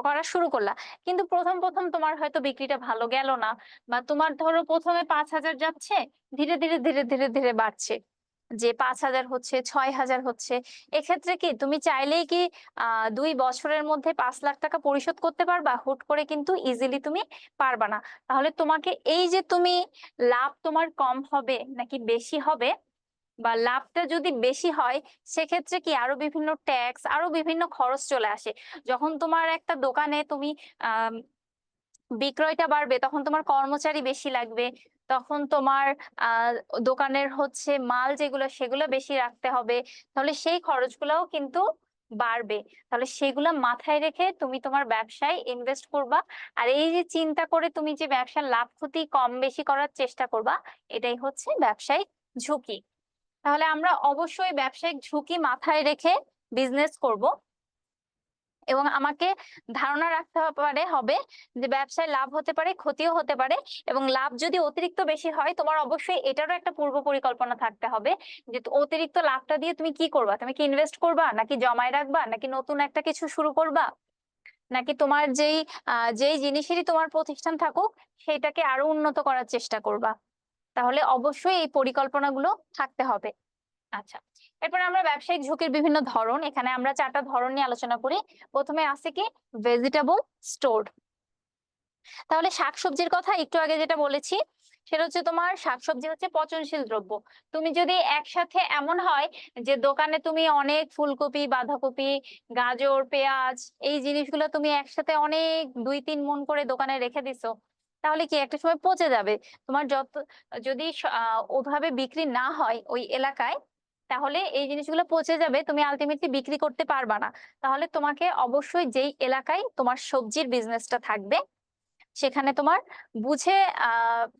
করা শুরু করলা। কিন্তু প্রথম প্রথম তোমার হয়তো বিক্রিটা ভালো গেল না, বা তোমার ধরো প্রথমে 5,000 যাচ্ছে, ধীরে ধীরে ধীরে ধীরে ধীরে বাড়ছে, যে 5,000 হচ্ছে, 6,000 হচ্ছে। এক্ষেত্রে কি তুমি চাইলেই কি 2 বছরের মধ্যে 5 লাখ টাকা পরিশোধ করতে পারবা? হুট করে কিন্তু ইজিলি তুমি পারবা না। তাহলে তোমাকে এই যে তুমি লাভ তোমার কম হবে নাকি বেশি হবে, বা লাভটা যদি বেশি হয়, সেক্ষেত্রে কি আরো বিভিন্ন ট্যাক্স, আরো বিভিন্ন খরচ চলে আসে। যখন তোমার একটা দোকানে তুমি আহ বিক্রয়টা বাড়বে, তখন তোমার কর্মচারী বেশি লাগবে, তখন তোমার আহ দোকানের হচ্ছে মাল যেগুলো সেগুলো বেশি রাখতে হবে, তাহলে সেই খরচগুলোও কিন্তু বাড়বে। তাহলে সেগুলা মাথায় রেখে তুমি তোমার ব্যবসায় ইনভেস্ট করবা। আর এই যে চিন্তা করে তুমি যে ব্যবসার লাভ ক্ষতি কম বেশি করার চেষ্টা করবা, এটাই হচ্ছে ব্যবসায়িক ঝুঁকি। তাহলে আমরা অবশ্যই ব্যবসায়িক ঝুঁকি মাথায় রেখে বিজনেস করব, এবং আমাকে ধারণা রাখতে হবে যে ব্যবসায় লাভ হতে পারে, ক্ষতিও হতে পারে। এবং লাভ যদি অতিরিক্ত বেশি হয়, তোমার অবশ্যই এটারও একটা পূর্ব পরিকল্পনা থাকতে হবে যে অতিরিক্ত লাভটা দিয়ে তুমি কি করবা। তুমি কি ইনভেস্ট করবা, নাকি জমায় রাখবা, নাকি নতুন একটা কিছু শুরু করবা, নাকি তোমার যেই জিনিসেরই তোমার প্রতিষ্ঠান থাকুক সেটাকে আরো উন্নত করার চেষ্টা করবা। তাহলে অবশ্যই এই পরিকল্পনাগুলো থাকতে হবে। আচ্ছা, এরপর আমরা ব্যবসায়িক ঝুঁকির বিভিন্ন ধরন, এখানে আমরা 4টা ধরন নিয়ে আলোচনা করি। প্রথমে আছে কি, ভেজিটেবল স্টোর। তাহলে শাকসবজির কথা একটু আগে যেটা বলেছি, সেটা হচ্ছে তোমার শাকসবজি হচ্ছে পচনশীল দ্রব্য। তুমি যদি একসাথে এমন হয় যে দোকানে তুমি অনেক ফুলকপি, বাঁধাকপি, গাজর, পেঁয়াজ, এই জিনিসগুলো তুমি একসাথে অনেক 2-3 মণ করে দোকানে রেখে দিছো, তাহলে কি একটা সময় পচে যাবে। তোমার যদি ওভাবে বিক্রি না হয় ওই এলাকায়, তাহলে এই জিনিসগুলো পচে যাবে, তুমি আলটিমেটলি বিক্রি করতে পারবা না। তাহলে তোমাকে অবশ্যই যেই এলাকায় তোমার সবজির বিজনেসটা থাকবে, সেখানে তোমার বুঝে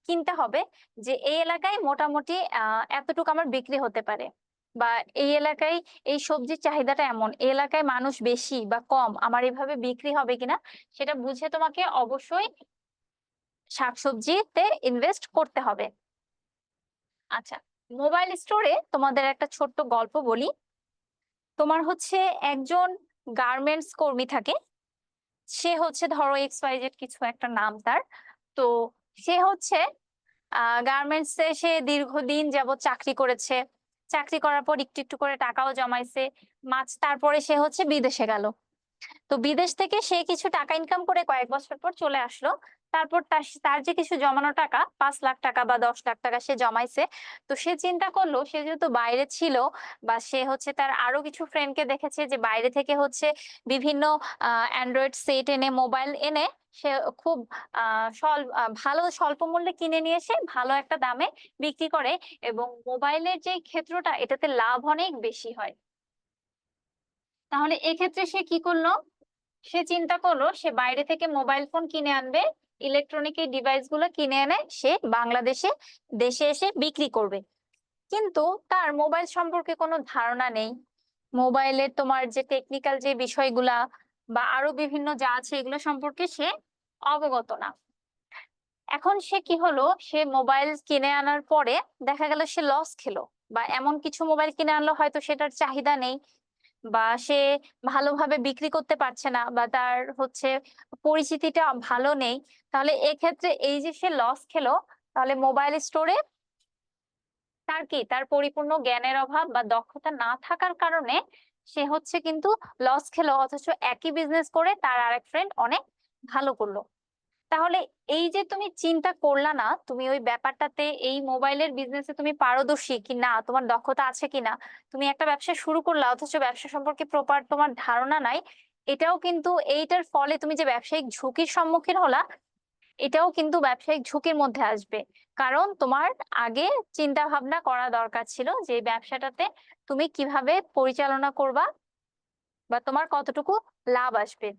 কিনতে হবে যে এই এলাকায় মোটামুটি এতটুকু আমার বিক্রি হতে পারে, বা এই এলাকায় এই সবজির চাহিদাটা এমন, এই এলাকায় মানুষ বেশি বা কম, আমার এভাবে বিক্রি হবে কিনা, সেটা বুঝে তোমাকে অবশ্যই শাকসবজিতে ইনভেস্ট করতে হবে। আচ্ছা, মোবাইল স্টোরে তোমাদের একটা ছোট্ট গল্প বলি। তোমার হচ্ছে একজন গার্মেন্টস কর্মী থাকে, সে হচ্ছে ধরো XYZ কিছু একটা নাম তার। তো সে হচ্ছে গার্মেন্টস এ সে দীর্ঘদিন যাবত চাকরি করেছে, চাকরি করার পর একটু একটু করে টাকাও জমাইছে। তারপরে সে হচ্ছে বিদেশে গেল। তো বিদেশ থেকে সে কিছু টাকা ইনকাম করে কয়েক বছর পর চলে আসলো। তারপর তার তার যে কিছু জমানো টাকা, 5 লাখ টাকা বা 10 লাখ টাকা সে জমাইছে। তো সে চিন্তা করলো, সে যেহেতু বাইরে ছিল, বা সে হচ্ছে তার আরো কিছু ফ্রেন্ডকে দেখেছে যে বাইরে থেকে হচ্ছে বিভিন্ন অ্যান্ড্রয়েড সেট এনে, মোবাইল এনে সে খুব ভালো স্বল্প মূল্যে কিনে নিয়ে এসে ভালো একটা দামে বিক্রি করে, এবং মোবাইলের যে ক্ষেত্রটা এটাতে লাভ অনেক বেশি হয়। তাহলে এক্ষেত্রে সে কি করলো, সে চিন্তা করলো সে বাইরে থেকে মোবাইল ফোন কিনে আনবে, ইলেকট্রনিক এই ডিভাইস গুলো কিনে এনে সে বাংলাদেশে দেশে এসে বিক্রি করবে। কিন্তু তার মোবাইল সম্পর্কে কোনো ধারণা নেই, মোবাইলের তোমার যে টেকনিক্যাল যে বিষয়গুলা বা আরো বিভিন্ন যা আছে এগুলো সম্পর্কে সে অবগত না। এখন সে কি হলো, সে মোবাইল কিনে আনার পরে দেখা গেল সে লস খেলো, বা এমন কিছু মোবাইল কিনে আনলো হয়তো সেটার চাহিদা নেই, বা সে ভালোভাবে বিক্রি করতে পারছে না, বা তার হচ্ছে পরিচিতিটা ভালো নেই। তাহলে এক্ষেত্রে এই যে সে লস খেলো, তাহলে মোবাইল স্টোরে তার পরিপূর্ণ জ্ঞানের অভাব বা দক্ষতা না থাকার কারণে সে হচ্ছে কিন্তু লস খেলো, অথচ একই বিজনেস করে তার আরেক ফ্রেন্ড অনেক ভালো করলো। তাহলে এই যে তুমি চিন্তা করলা না, তুমি ওই ব্যাপারটাতে এই মোবাইলের বিজনেসে তুমি পারদর্শী কি না, তোমার দক্ষতা আছে কিনা, তুমি একটা ব্যবসা শুরু করলা অথচ ব্যবসা সম্পর্কে প্রপার তোমার ধারণা নাই, এটাও কিন্তু এইটার ফলে তুমি যে ব্যবসায়িক ঝুঁকির সম্মুখীন হলা, এটাও কিন্তু ব্যবসায়িক ঝুঁকির মধ্যে আসবে। কারণ তোমার আগে চিন্তা ভাবনা করা দরকার ছিল যে এই ব্যবসাটাতে তুমি কিভাবে পরিচালনা করবা বা তোমার কতটুকু লাভ আসবে।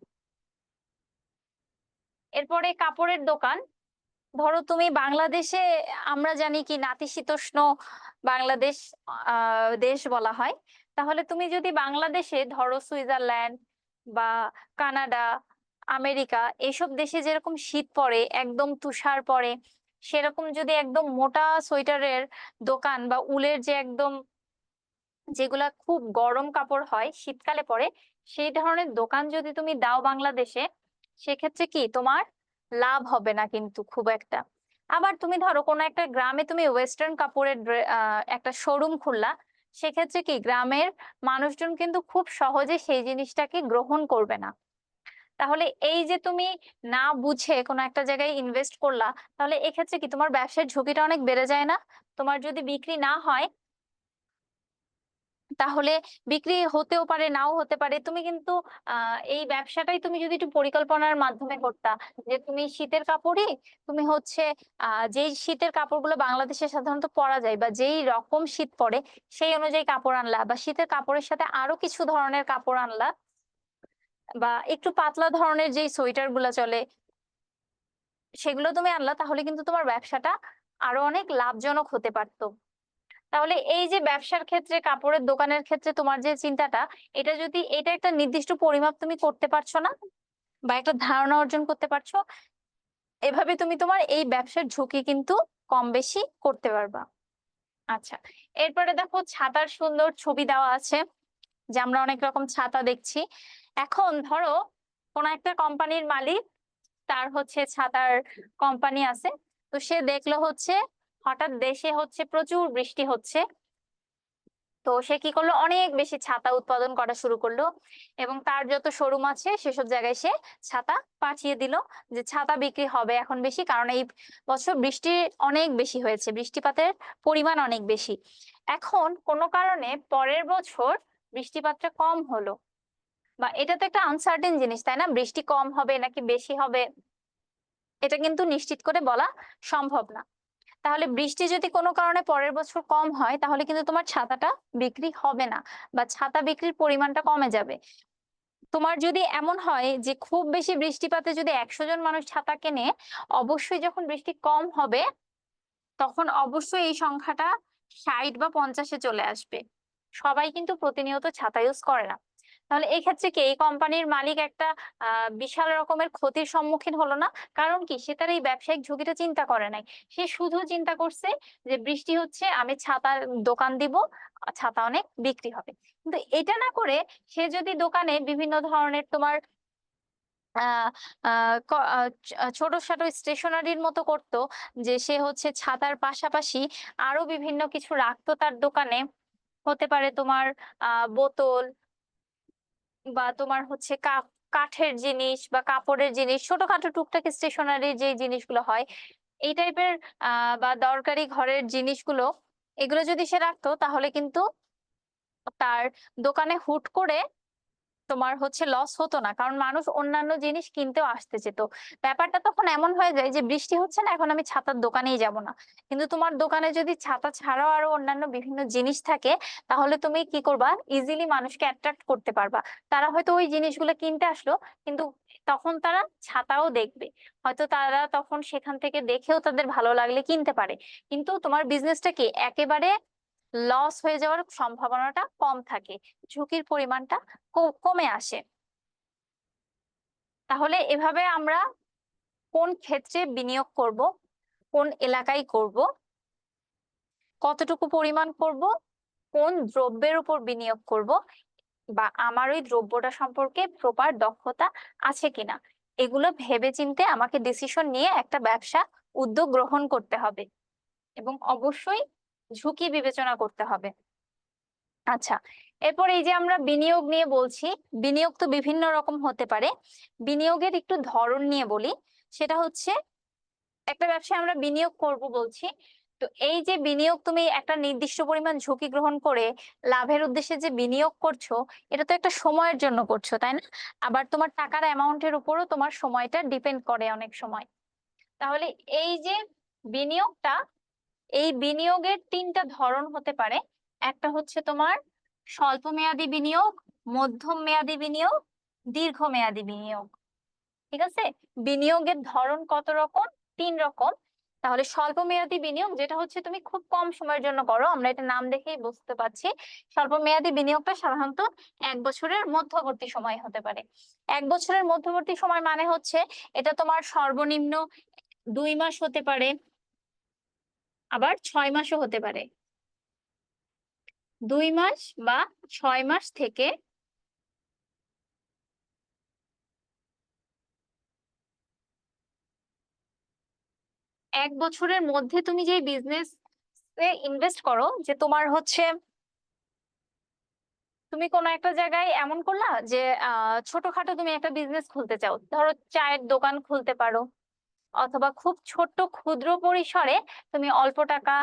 এরপরে কাপড়ের দোকান, ধরো তুমি বাংলাদেশে, আমরা জানি কি নাতিশীতোষ্ণ বাংলাদেশ দেশ বলা হয়। তাহলে তুমি যদি বাংলাদেশে ধরো সুইজারল্যান্ড বা কানাডা, আমেরিকা, এইসব দেশে যেরকম শীত পড়ে, একদম তুষার পড়ে, সেরকম যদি একদম মোটা সোয়েটারের দোকান বা উলের যে একদম যেগুলা খুব গরম কাপড় হয় শীতকালে পরে, সেই ধরনের দোকান যদি তুমি দাও বাংলাদেশে, সেক্ষেত্রে কি তোমার লাভ হবে না কিন্তু খুব একটা। আবার তুমি ধরো কোনো একটা গ্রামে তুমি ওয়েস্টার্ন কাপড়ের একটা শোরুম খুললা, সেক্ষেত্রে কি গ্রামের মানুষজন কিন্তু খুব সহজে সেই জিনিসটাকে গ্রহণ করবে না। তাহলে এই যে তুমি না বুঝে কোনো একটা জায়গায় ইনভেস্ট করলা, তাহলে এক্ষেত্রে কি তোমার ব্যবসার ঝুঁকিটা অনেক বেড়ে যায় না? তোমার যদি বিক্রি না হয়, তাহলে বিক্রি হতেও পারে নাও হতে পারে। তুমি কিন্তু এই ব্যবসাটাই তুমি যদি একটু পরিকল্পনার মাধ্যমে করতা, যে তুমি শীতের কাপড়ই তুমি হচ্ছে যেই শীতের কাপড়গুলো বাংলাদেশে সাধারণত পরা যায় বা যেই রকম শীত পড়ে সেই অনুযায়ী কাপড় আনলা, বা শীতের কাপড়ের সাথে আরো কিছু ধরনের কাপড় আনলা, বা একটু পাতলা ধরনের যেই সোয়েটার গুলা চলে সেগুলো তুমি আনলা, তাহলে কিন্তু তোমার ব্যবসাটা আরো অনেক লাভজনক হতে পারতো। তাহলে এই যে ব্যবসার ক্ষেত্রে, কাপড়ের দোকানের ক্ষেত্রে তোমার যে চিন্তাটা, এটা যদি এটা একটা নির্দিষ্ট পরিমাপ তুমি করতে পারছো না বা একটা ধারণা অর্জন করতে পারছো, এভাবে তুমি তোমার এই ব্যবসার ঝুঁকি কিন্তু কম বেশি করতে পারবা। আচ্ছা, এরপরে দেখো ছাতার সুন্দর ছবি দেওয়া আছে, যে আমরা অনেক রকম ছাতা দেখছি। এখন ধরো কোন একটা কোম্পানির মালিক, তার হচ্ছে ছাতার কোম্পানি আছে, তো সে দেখলো হচ্ছে হঠাৎ দেশে হচ্ছে প্রচুর বৃষ্টি হচ্ছে, তো সে কি করলো, অনেক বেশি ছাতা উৎপাদন করা শুরু করলো এবং তার যত শোরুম আছে সেসব জায়গায় সে ছাতা পাঠিয়ে দিল, যে ছাতা বিক্রি হবে এখন বেশি, কারণ এই বছর বৃষ্টি অনেক বেশি হয়েছে, বৃষ্টিপাতের পরিমাণ অনেক বেশি। এখন কোনো কারণে পরের বছর বৃষ্টিপাতটা কম হলো, বা এটা তো একটা আনসার্টেন জিনিস, তাই না? বৃষ্টি কম হবে নাকি বেশি হবে, এটা কিন্তু নিশ্চিত করে বলা সম্ভব না। তাহলে বৃষ্টি যদি কোনো কারণে পরের বছর কম হয়, তাহলে কিন্তু তোমার ছাতাটা বিক্রি হবে না, বা ছাতা বিক্রির পরিমাণটা কমে যাবে। তোমার যদি এমন হয় যে খুব বেশি বৃষ্টিপাতে যদি 100 জন মানুষ ছাতা কেনে, অবশ্যই যখন বৃষ্টি কম হবে তখন অবশ্যই এই সংখ্যাটা 60 বা 50-এ চলে আসবে। সবাই কিন্তু প্রতিনিয়ত ছাতা ইউজ করে না। তাহলে এই ক্ষেত্রে কি এই কোম্পানির মালিক একটা বিশাল রকমের ক্ষতির সম্মুখীন হলো না? কারণ কি, সে তার এই ব্যবসায়িক ঝুঁকিটা চিন্তা করে নাই। সে শুধু চিন্তা করছে যে বৃষ্টি হচ্ছে, আমি ছাতার দোকান দিব, ছাতা অনেক বিক্রি হবে। কিন্তু এটা না করে সে যদি দোকানে বিভিন্ন ধরনের তোমার আহ ছোট খাটো স্টেশনারির মতো করতো, যে সে হচ্ছে ছাতার পাশাপাশি আরো বিভিন্ন কিছু রাখতো তার দোকানে, হতে পারে তোমার বোতল, বা তোমার হচ্ছে কাঠের জিনিস বা কাপড়ের জিনিস, ছোটখাটো টুকটাক স্টেশনারি যে জিনিসগুলো হয় এই টাইপের, বা দরকারি ঘরের জিনিসগুলো, এগুলো যদি সে রাখতো, তাহলে কিন্তু তার দোকানে হুট করে তোমার হচ্ছে লস হতো না, কারণ মানুষ অন্যান্য জিনিস কিনতেও আসতে যেত। ব্যাপারটা তখন এমন হয়ে যায় যে বৃষ্টি হচ্ছে না, এখন আমি ছাতার দোকানেই যাব না। কিন্তু তোমার দোকানে যদি ছাতা ছাড়াও আরো অন্যান্য বিভিন্ন জিনিস থাকে, তাহলে তুমি কি করবা, ইজিলি মানুষকে অ্যাট্রাক্ট করতে পারবা। তারা হয়তো ওই জিনিসগুলো কিনতে আসলো, কিন্তু তখন তারা ছাতাও দেখবে, হয়তো তারা তখন সেখান থেকে দেখেও তাদের ভালো লাগলে কিনতে পারে। কিন্তু তোমার বিজনেসটা কি একেবারে লস হয়ে যাওয়ার সম্ভাবনাটা কম থাকে, ঝুঁকির পরিমাণটা কমে আসে। তাহলে এভাবে আমরা কোন ক্ষেত্রে বিনিয়োগ করব, কোন এলাকায় করব, কতটুকু পরিমাণ করব, কোন দ্রব্যের উপর বিনিয়োগ করব, বা আমার ওই দ্রব্যটা সম্পর্কে প্রপার দক্ষতা আছে কিনা, এগুলো ভেবেচিন্তে আমাকে ডিসিশন নিয়ে একটা ব্যবসা উদ্যোগ গ্রহণ করতে হবে, এবং অবশ্যই ঝুঁকি বিবেচনা করতে হবে। আচ্ছা, এরপর এই যে আমরা বিনিয়োগ নিয়ে বলছি, বিনিয়োগ তো বিভিন্ন রকম হতে পারে। বিনিয়োগের একটু ধরন নিয়ে বলি, সেটা হচ্ছে একটা ব্যবসায় আমরা বিনিয়োগ করব বলছি, তো এই যে বিনিয়োগ, তুমি একটা নির্দিষ্ট পরিমাণ ঝুঁকি গ্রহণ করে লাভের উদ্দেশ্যে যে বিনিয়োগ করছো, এটা তো একটা সময়ের জন্য করছো, তাই না? আবার তোমার টাকার অ্যামাউন্টের উপরও তোমার সময়টা ডিপেন্ড করে অনেক সময়। তাহলে এই যে বিনিয়োগটা, এই বিনিয়োগের তিনটা ধরন হতে পারে। একটা হচ্ছে তোমার স্বল্প মেয়াদী বিনিয়োগ, মধ্যম মেয়াদী বিনিয়োগ, দীর্ঘমেয়াদী বিনিয়োগ। ঠিক আছে, বিনিয়োগের ধরন কত রকম? 3 রকম। তাহলে স্বল্প মেয়াদী বিনিয়োগ যেটা হচ্ছে তুমি খুব কম সময়ের জন্য করো, আমরা এটা নাম দেখেই বুঝতে পারছি। স্বল্প মেয়াদী বিনিয়োগটা সাধারণত 1 বছরের মধ্যবর্তী সময় হতে পারে। 1 বছরের মধ্যবর্তী সময় মানে হচ্ছে এটা তোমার সর্বনিম্ন 2 মাস হতে পারে, আবার 6 মাসও হতে পারে। 2 মাস বা 6 মাস থেকে 1 বছরের মধ্যে তুমি যে বিজনেস ইনভেস্ট করো, যে তোমার হচ্ছে তুমি কোনো একটা জায়গায় এমন করলা যে ছোটখাটো তুমি একটা বিজনেস খুলতে চাও, ধরো চায়ের দোকান খুলতে পারো, অথবা খুব ছোট্ট ক্ষুদ্র পরিসরে তুমি অল্প টাকা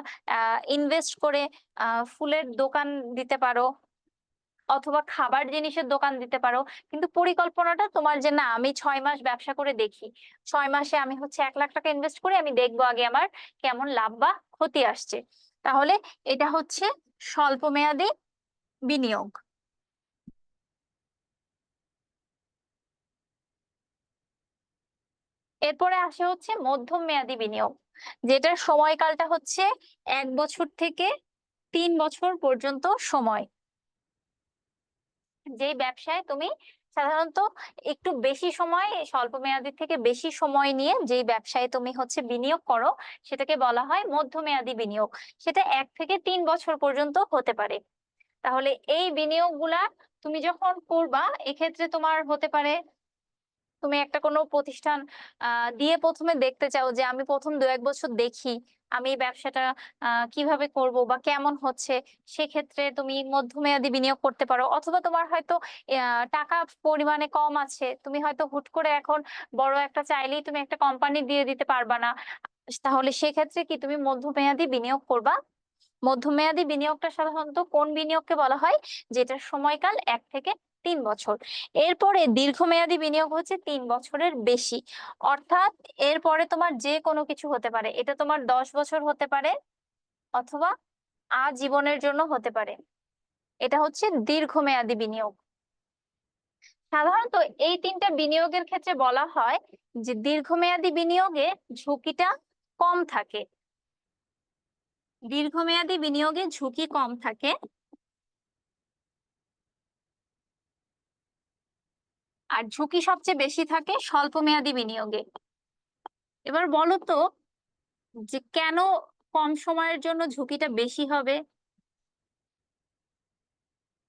ইনভেস্ট করে ফুলের দোকান দিতে পারো, অথবা খাবার জিনিসের দোকান দিতে পারো। কিন্তু পরিকল্পনাটা তোমার যে না, আমি 6 মাস ব্যবসা করে দেখি, 6 মাসে আমি হচ্ছে 1 লাখ টাকা ইনভেস্ট করে আমি দেখবো আগে আমার কেমন লাভ বা ক্ষতি আসছে। তাহলে এটা হচ্ছে স্বল্প মেয়াদী বিনিয়োগ। এরপরে আসে হচ্ছে মধ্যম মেয়াদী বিনিয়োগ, যেটার সময়কালটা হচ্ছে 1 বছর থেকে 3 বছর পর্যন্ত সময়। যেই ব্যবসায় তুমি সাধারণত একটু বেশি সময়, স্বল্প মেয়াদী থেকে বেশি সময় নিয়ে যেই ব্যবসায় তুমি হচ্ছে বিনিয়োগ করো, সেটাকে বলা হয় মধ্যমেয়াদী বিনিয়োগ। সেটা 1 থেকে 3 বছর পর্যন্ত হতে পারে। তাহলে এই বিনিয়োগগুলা তুমি যখন করবা, এক্ষেত্রে তোমার হতে পারে তুমি একটা কোনো প্রতিষ্ঠান দিয়ে প্রথমে দেখতে চাও যে আমি প্রথম 2-1 বছর দেখি আমি এই ব্যবসাটা কিভাবে করব বা কেমন হচ্ছে। সেক্ষেত্রে তুমি মধ্যমেয়াদী বিনিয়োগ করতে পারো, অথবা তোমার হয়তো টাকা পরিমাণে কম আছে, তুমি হয়তো হুট করে এখন বড় একটা চাইলেই তুমি একটা কোম্পানি দিয়ে দিতে পারবা না। তাহলে সেক্ষেত্রে কি তুমি মধ্যমেয়াদী বিনিয়োগ করবা। মধ্যমেয়াদী বিনিয়োগটা সাধারণত কোন বিনিয়োগকে বলা হয়, যেটার সময়কাল 1 থেকে 3 বছর। এরপরে দীর্ঘমেয়াদী বিনিয়োগ হচ্ছে 3 বছরের বেশি। অর্থাৎ এরপরে তোমার যে কোনো কিছু হতে পারে, এটা তোমার 10 বছর হতে পারে, অথবা আজীবনের জন্য হতে পারে। এটা হচ্ছে দীর্ঘমেয়াদী বিনিয়োগ। সাধারণত এই তিনটা বিনিয়োগের ক্ষেত্রে বলা হয় যে দীর্ঘমেয়াদী বিনিয়োগে ঝুঁকিটা কম থাকে। দীর্ঘমেয়াদী বিনিয়োগে ঝুঁকি কম থাকে, আর ঝুঁকি সবচেয়ে বেশি থাকে স্বল্প মেয়াদী বিনিয়োগে। এবার বলো তো যে কেন কম সময়ের জন্য ঝুঁকিটা বেশি হবে,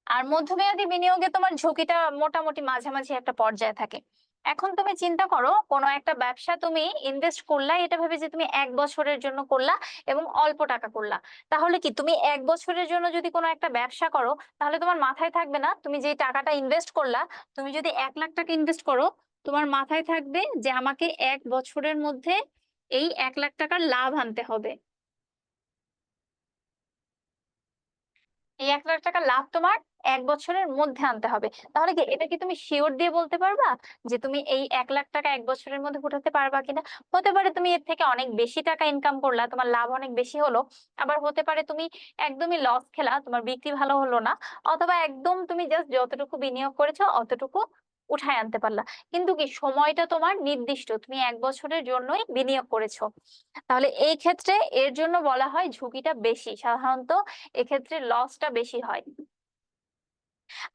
আর মধ্যমেয়াদী বিনিয়োগে তোমার ঝুঁকিটা মোটামুটি মাঝামাঝি একটা পর্যায়ে থাকে। এখন তুমি চিন্তা করো, কোনো একটা ব্যবসা তুমি ইনভেস্ট করলা, এটা ভেবে যে তুমি 1 বছরের জন্য করলা এবং অল্প টাকা করলা। তাহলে কি তুমি 1 বছরের জন্য যদি কোনো একটা ব্যবসা করো, তাহলে তোমার মাথায় থাকবে না তুমি যে টাকাটা ইনভেস্ট করলা, তুমি যদি 1 লাখ টাকা ইনভেস্ট করো, তোমার মাথায় থাকবে যে আমাকে 1 বছরের মধ্যে এই 1 লাখ টাকার লাভ আনতে হবে। এই 1 লাখ টাকা লাভ তোমার 1 বছরের মধ্যে আনতে হবে। তাহলে কি এটা কি তুমি শিওর দিয়ে বলতে পারবা যে তুমি এই 1 লাখ টাকা 1 বছরের মধ্যে উঠাতে পারবা কিনা? হতে পারে তুমি এর থেকে অনেক বেশি টাকা ইনকাম করলা, তোমার লাভ অনেক বেশি হলো। আবার হতে পারে তুমি একদমই লস খেলা, তোমার বিক্রি ভালো হলো না। অথবা একদম তুমি জাস্ট যতটুকু বিনিয়োগ করেছো অতটুকু উঠায় আনতে পারলা। কিন্তু কি সময়টা তোমার নির্দিষ্ট, তুমি 1 বছরের জন্যই বিনিয়োগ করেছো। তাহলে এই ক্ষেত্রে এর জন্য বলা হয় ঝুঁকিটা বেশি, সাধারণত এক্ষেত্রে লসটা বেশি হয়।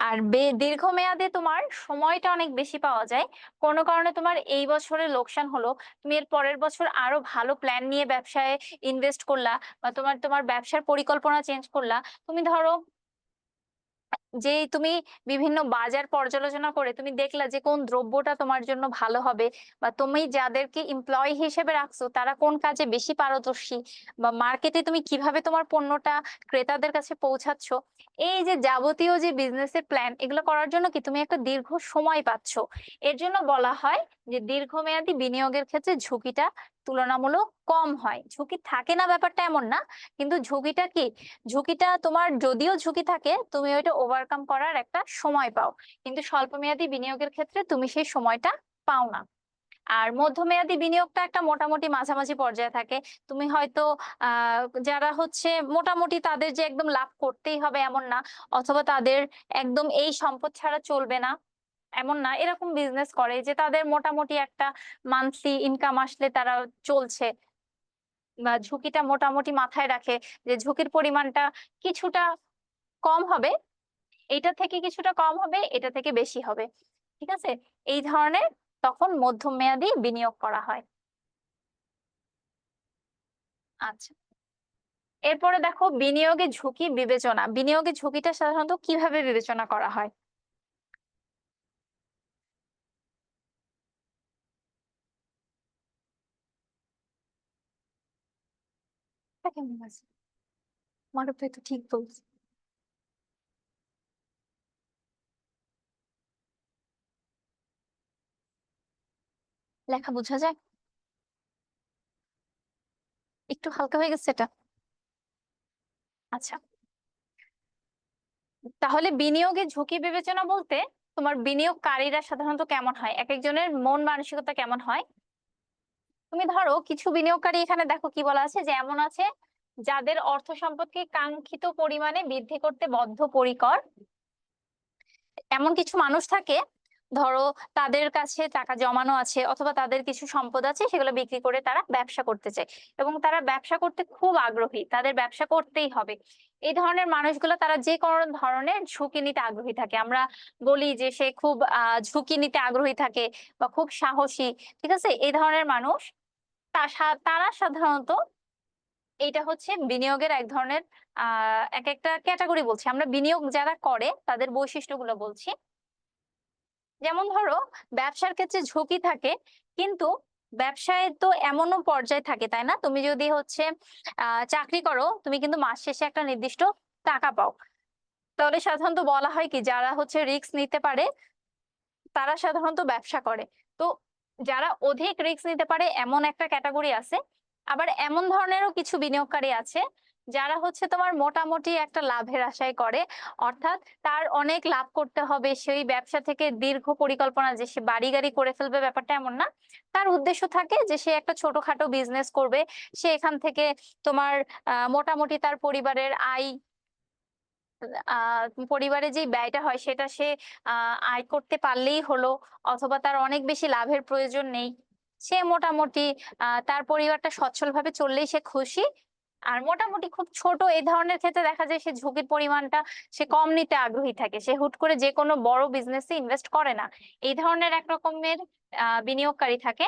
আর দীর্ঘমেয়াদে তোমার সময়টা অনেক বেশি পাওয়া যায়। কোনো কারণে তোমার এই বছরে লোকসান হলো, তুমি এর পরের বছর আরো ভালো প্ল্যান নিয়ে ব্যবসায় ইনভেস্ট করলা, বা তোমার তোমার ব্যবসার পরিকল্পনা চেঞ্জ করলা। তুমি ধরো যে তুমি বিভিন্ন বাজার পর্যালোচনা করে তুমি দেখলা যে কোন দ্রব্যটা তোমার জন্য ভালো হবে, বা তুমি যাদেরকে এমপ্লয়ি হিসেবে রাখছো তারা কোন কাজে বেশি পারদর্শী, বা মার্কেটে তুমি কিভাবে তোমার পণ্যটা ক্রেতাদের কাছে পৌঁছাচ্ছ। এই যে যাবতীয় যে বিজনেসের প্ল্যান, এগুলো করার জন্য কি তুমি একটা দীর্ঘ সময় পাচ্ছ। এর জন্য বলা হয় যে দীর্ঘমেয়াদী বিনিয়োগের ক্ষেত্রে ঝুঁকিটা তুলনামূলক কম হয়। ঝুঁকি থাকে না ব্যাপারটা এমন না, কিন্তু ঝুঁকিটা কি, ঝুঁকিটা তোমার যদিও ঝুঁকি থাকে তুমি ওইটা ওভারকাম করার একটা সময় পাও, কিন্তু স্বল্প মেয়াদী বিনিয়োগের ক্ষেত্রে তুমি সেই সময়টা পাও না। আর মধ্যমেয়াদী বিনিয়োগটা একটা মোটামুটি মাঝামাঝি পর্যায়ে থাকে। তুমি হয়তো যারা হচ্ছে মোটামুটি তাদের যে একদম লাভ করতেই হবে এমন না, অথবা তাদের একদম এই সম্পদ ছাড়া চলবে না এমন না, এরকম বিজনেস করে যে তাদের মোটামুটি একটা মান্থলি ইনকাম আসলে তারা চলছে, বা ঝুঁকিটা মোটামুটি মাথায় রাখে যে ঝুঁকির পরিমাণটা কিছুটা কম হবে, এটা থেকে কিছুটা কম হবে, এটা থেকে বেশি হবে। ঠিক আছে, এই ধরনের তখন মধ্যম মেয়াদী বিনিয়োগ করা হয়। আচ্ছা, এরপরে দেখো বিনিয়োগের ঝুঁকি বিবেচনা। বিনিয়োগের ঝুঁকিটা সাধারণত কিভাবে বিবেচনা করা হয়? এটা কেমন আছে? মারুফ ভাই তো ঠিক বলছে। লেখা বোঝা যায়? একটু হালকা হয়ে গেছে এটা। আচ্ছা, তাহলে বিনিয়োগের ঝুঁকি বিবেচনা বলতে তোমার বিনিয়োগকারীরা সাধারণত কেমন হয়, এক একজনের মন মানসিকতা কেমন হয়। তুমি ধরো কিছু বিনিয়োগকারী, এখানে দেখো কি বলা আছে, যে এমন আছে যাদের অর্থ সম্পদকে কাঙ্ক্ষিত পরিমাণে বৃদ্ধি করতে বদ্ধপরিকর। এমন কিছু মানুষ থাকে, ধরো তাদের কাছে টাকা জমানো আছে অথবা তাদের কিছু সম্পদ আছে, সেগুলো বিক্রি করে তারা ব্যবসা করতে চায় এবং তারা ব্যবসা করতে খুব আগ্রহী, তাদের ব্যবসা করতেই হবে। এই ধরনের মানুষগুলো তারা যে কোনো ধরনের ঝুঁকি নিতে আগ্রহী থাকে। আমরা বলি যে সে খুব ঝুঁকি নিতে আগ্রহী থাকে বা খুব সাহসী। ঠিক আছে, এই ধরনের মানুষ তারা সাধারণত, এইটা হচ্ছে বিনিয়োগের এক ধরনের এক একটা ক্যাটাগরি বলছি আমরা, বিনিয়োগ যারা করে তাদের বৈশিষ্ট্যগুলো বলছি। যেমন ধরো ব্যবসার ক্ষেত্রে ঝুঁকি থাকে, কিন্তু ব্যবসায় তো এমনও পর্যায়ে থাকে, তাই না? তুমি যদি হচ্ছে চাকরি করো, তুমি কিন্তু মাস শেষে একটা নির্দিষ্ট টাকা পাও। তাহলে সাধারণত বলা হয় কি, যারা হচ্ছে রিস্ক নিতে পারে তারা সাধারণত ব্যবসা করে। তো যারা অধিক রিস্ক নিতে পারে এমন একটা ক্যাটাগরি আছে। আবার এমন ধরনেরও কিছু বিনিয়োগকারী আছে যারা হচ্ছে তোমার মোটামুটি একটা লাভের আশায় করে, অর্থাৎ তার অনেক লাভ করতে হবে সেই ব্যবসা থেকে, দীর্ঘ পরিকল্পনা যে সে বাড়ি গাড়ি করে ফেলবে ব্যাপারটা এমন না। তার উদ্দেশ্য থাকে যে সে একটা ছোটখাটো বিজনেস করবে, সে এখান থেকে তোমার মোটামুটি তার পরিবারের আয়, পরিবারে যে ব্যয়টা হয় সেটা সে আয় করতে পারলেই হলো, অথবা তার অনেক বেশি লাভের প্রয়োজন নেই, সে মোটামুটি তার পরিবারটা সচ্ছলভাবে চললেই সে খুশি। আর মোটামুটি খুব ছোট এই ধরনের ক্ষেত্রে দেখা যায় সে ঝুঁকির পরিমাণটা সে কম নিতে আগ্রহী থাকে, সে হুট করে যে কোনো বড় বিজনেসে ইনভেস্ট করে না। এই ধরনের এক রকমের বিনিয়োগকারী থাকে।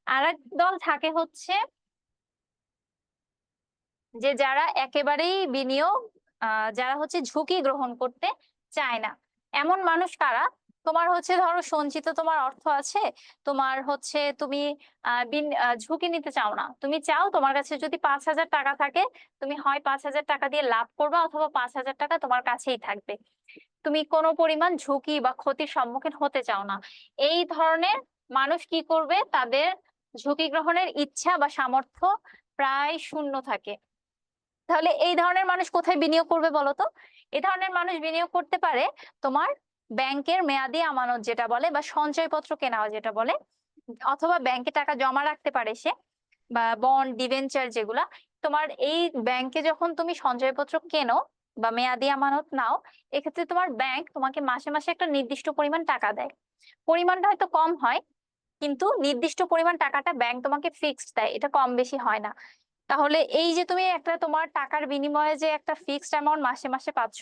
আর এক দল থাকে হচ্ছে যে যারা একেবারেই বিনিয়োগ, যারা হচ্ছে ঝুঁকি গ্রহণ করতে চায় না। এমন মানুষ কারা? তোমার হচ্ছে ধরো সঞ্চিত তোমার অর্থ আছে, তোমার হচ্ছে তুমি ঝুঁকি নিতে চাও না, তুমি চাও তোমার কাছে যদি 5,000 টাকা থাকে, তুমি হয় 5,000 টাকা দিয়ে লাভ করবা অথবা 5,000 টাকা তোমার কাছেই থাকবে, তুমি কোনো পরিমাণ ঝুঁকি বা ক্ষতির সম্মুখীন হতে চাও না। এই ধরনের মানুষ কি করবে, তাদের ঝুঁকি গ্রহণের ইচ্ছা বা সামর্থ্য প্রায় শূন্য থাকে। তাহলে এই ধরনের মানুষ কোথায় বিনিয়োগ করবে বলো তো? এই ধরনের মানুষ বিনিয়োগ করতে পারে তোমার ব্যাংকের মেয়াদি আমানত যেটা বলে, বা সঞ্চয়পত্র কেনা যেটা বলে, অথবা ব্যাংকে টাকা জমা রাখতে পারে সে, বা বন্ড ডিবেঞ্চার যেগুলা। তোমার এই ব্যাংকে যখন তুমি সঞ্চয়পত্র কেনো বা মেয়াদি আমানত নাও, এক্ষেত্রে তোমার ব্যাংক তোমাকে মাসে মাসে একটা নির্দিষ্ট পরিমাণ টাকা দেয়। পরিমাণটা হয়তো কম হয়, কিন্তু নির্দিষ্ট পরিমাণ টাকাটা ব্যাংক তোমাকে ফিক্সড দেয়, এটা কম বেশি হয় না। তাহলে এই যে তুমি একটা তোমার টাকার বিনিময়ে যে একটা ফিক্সড অ্যামাউন্ট মাসে মাসে পাচ্ছ,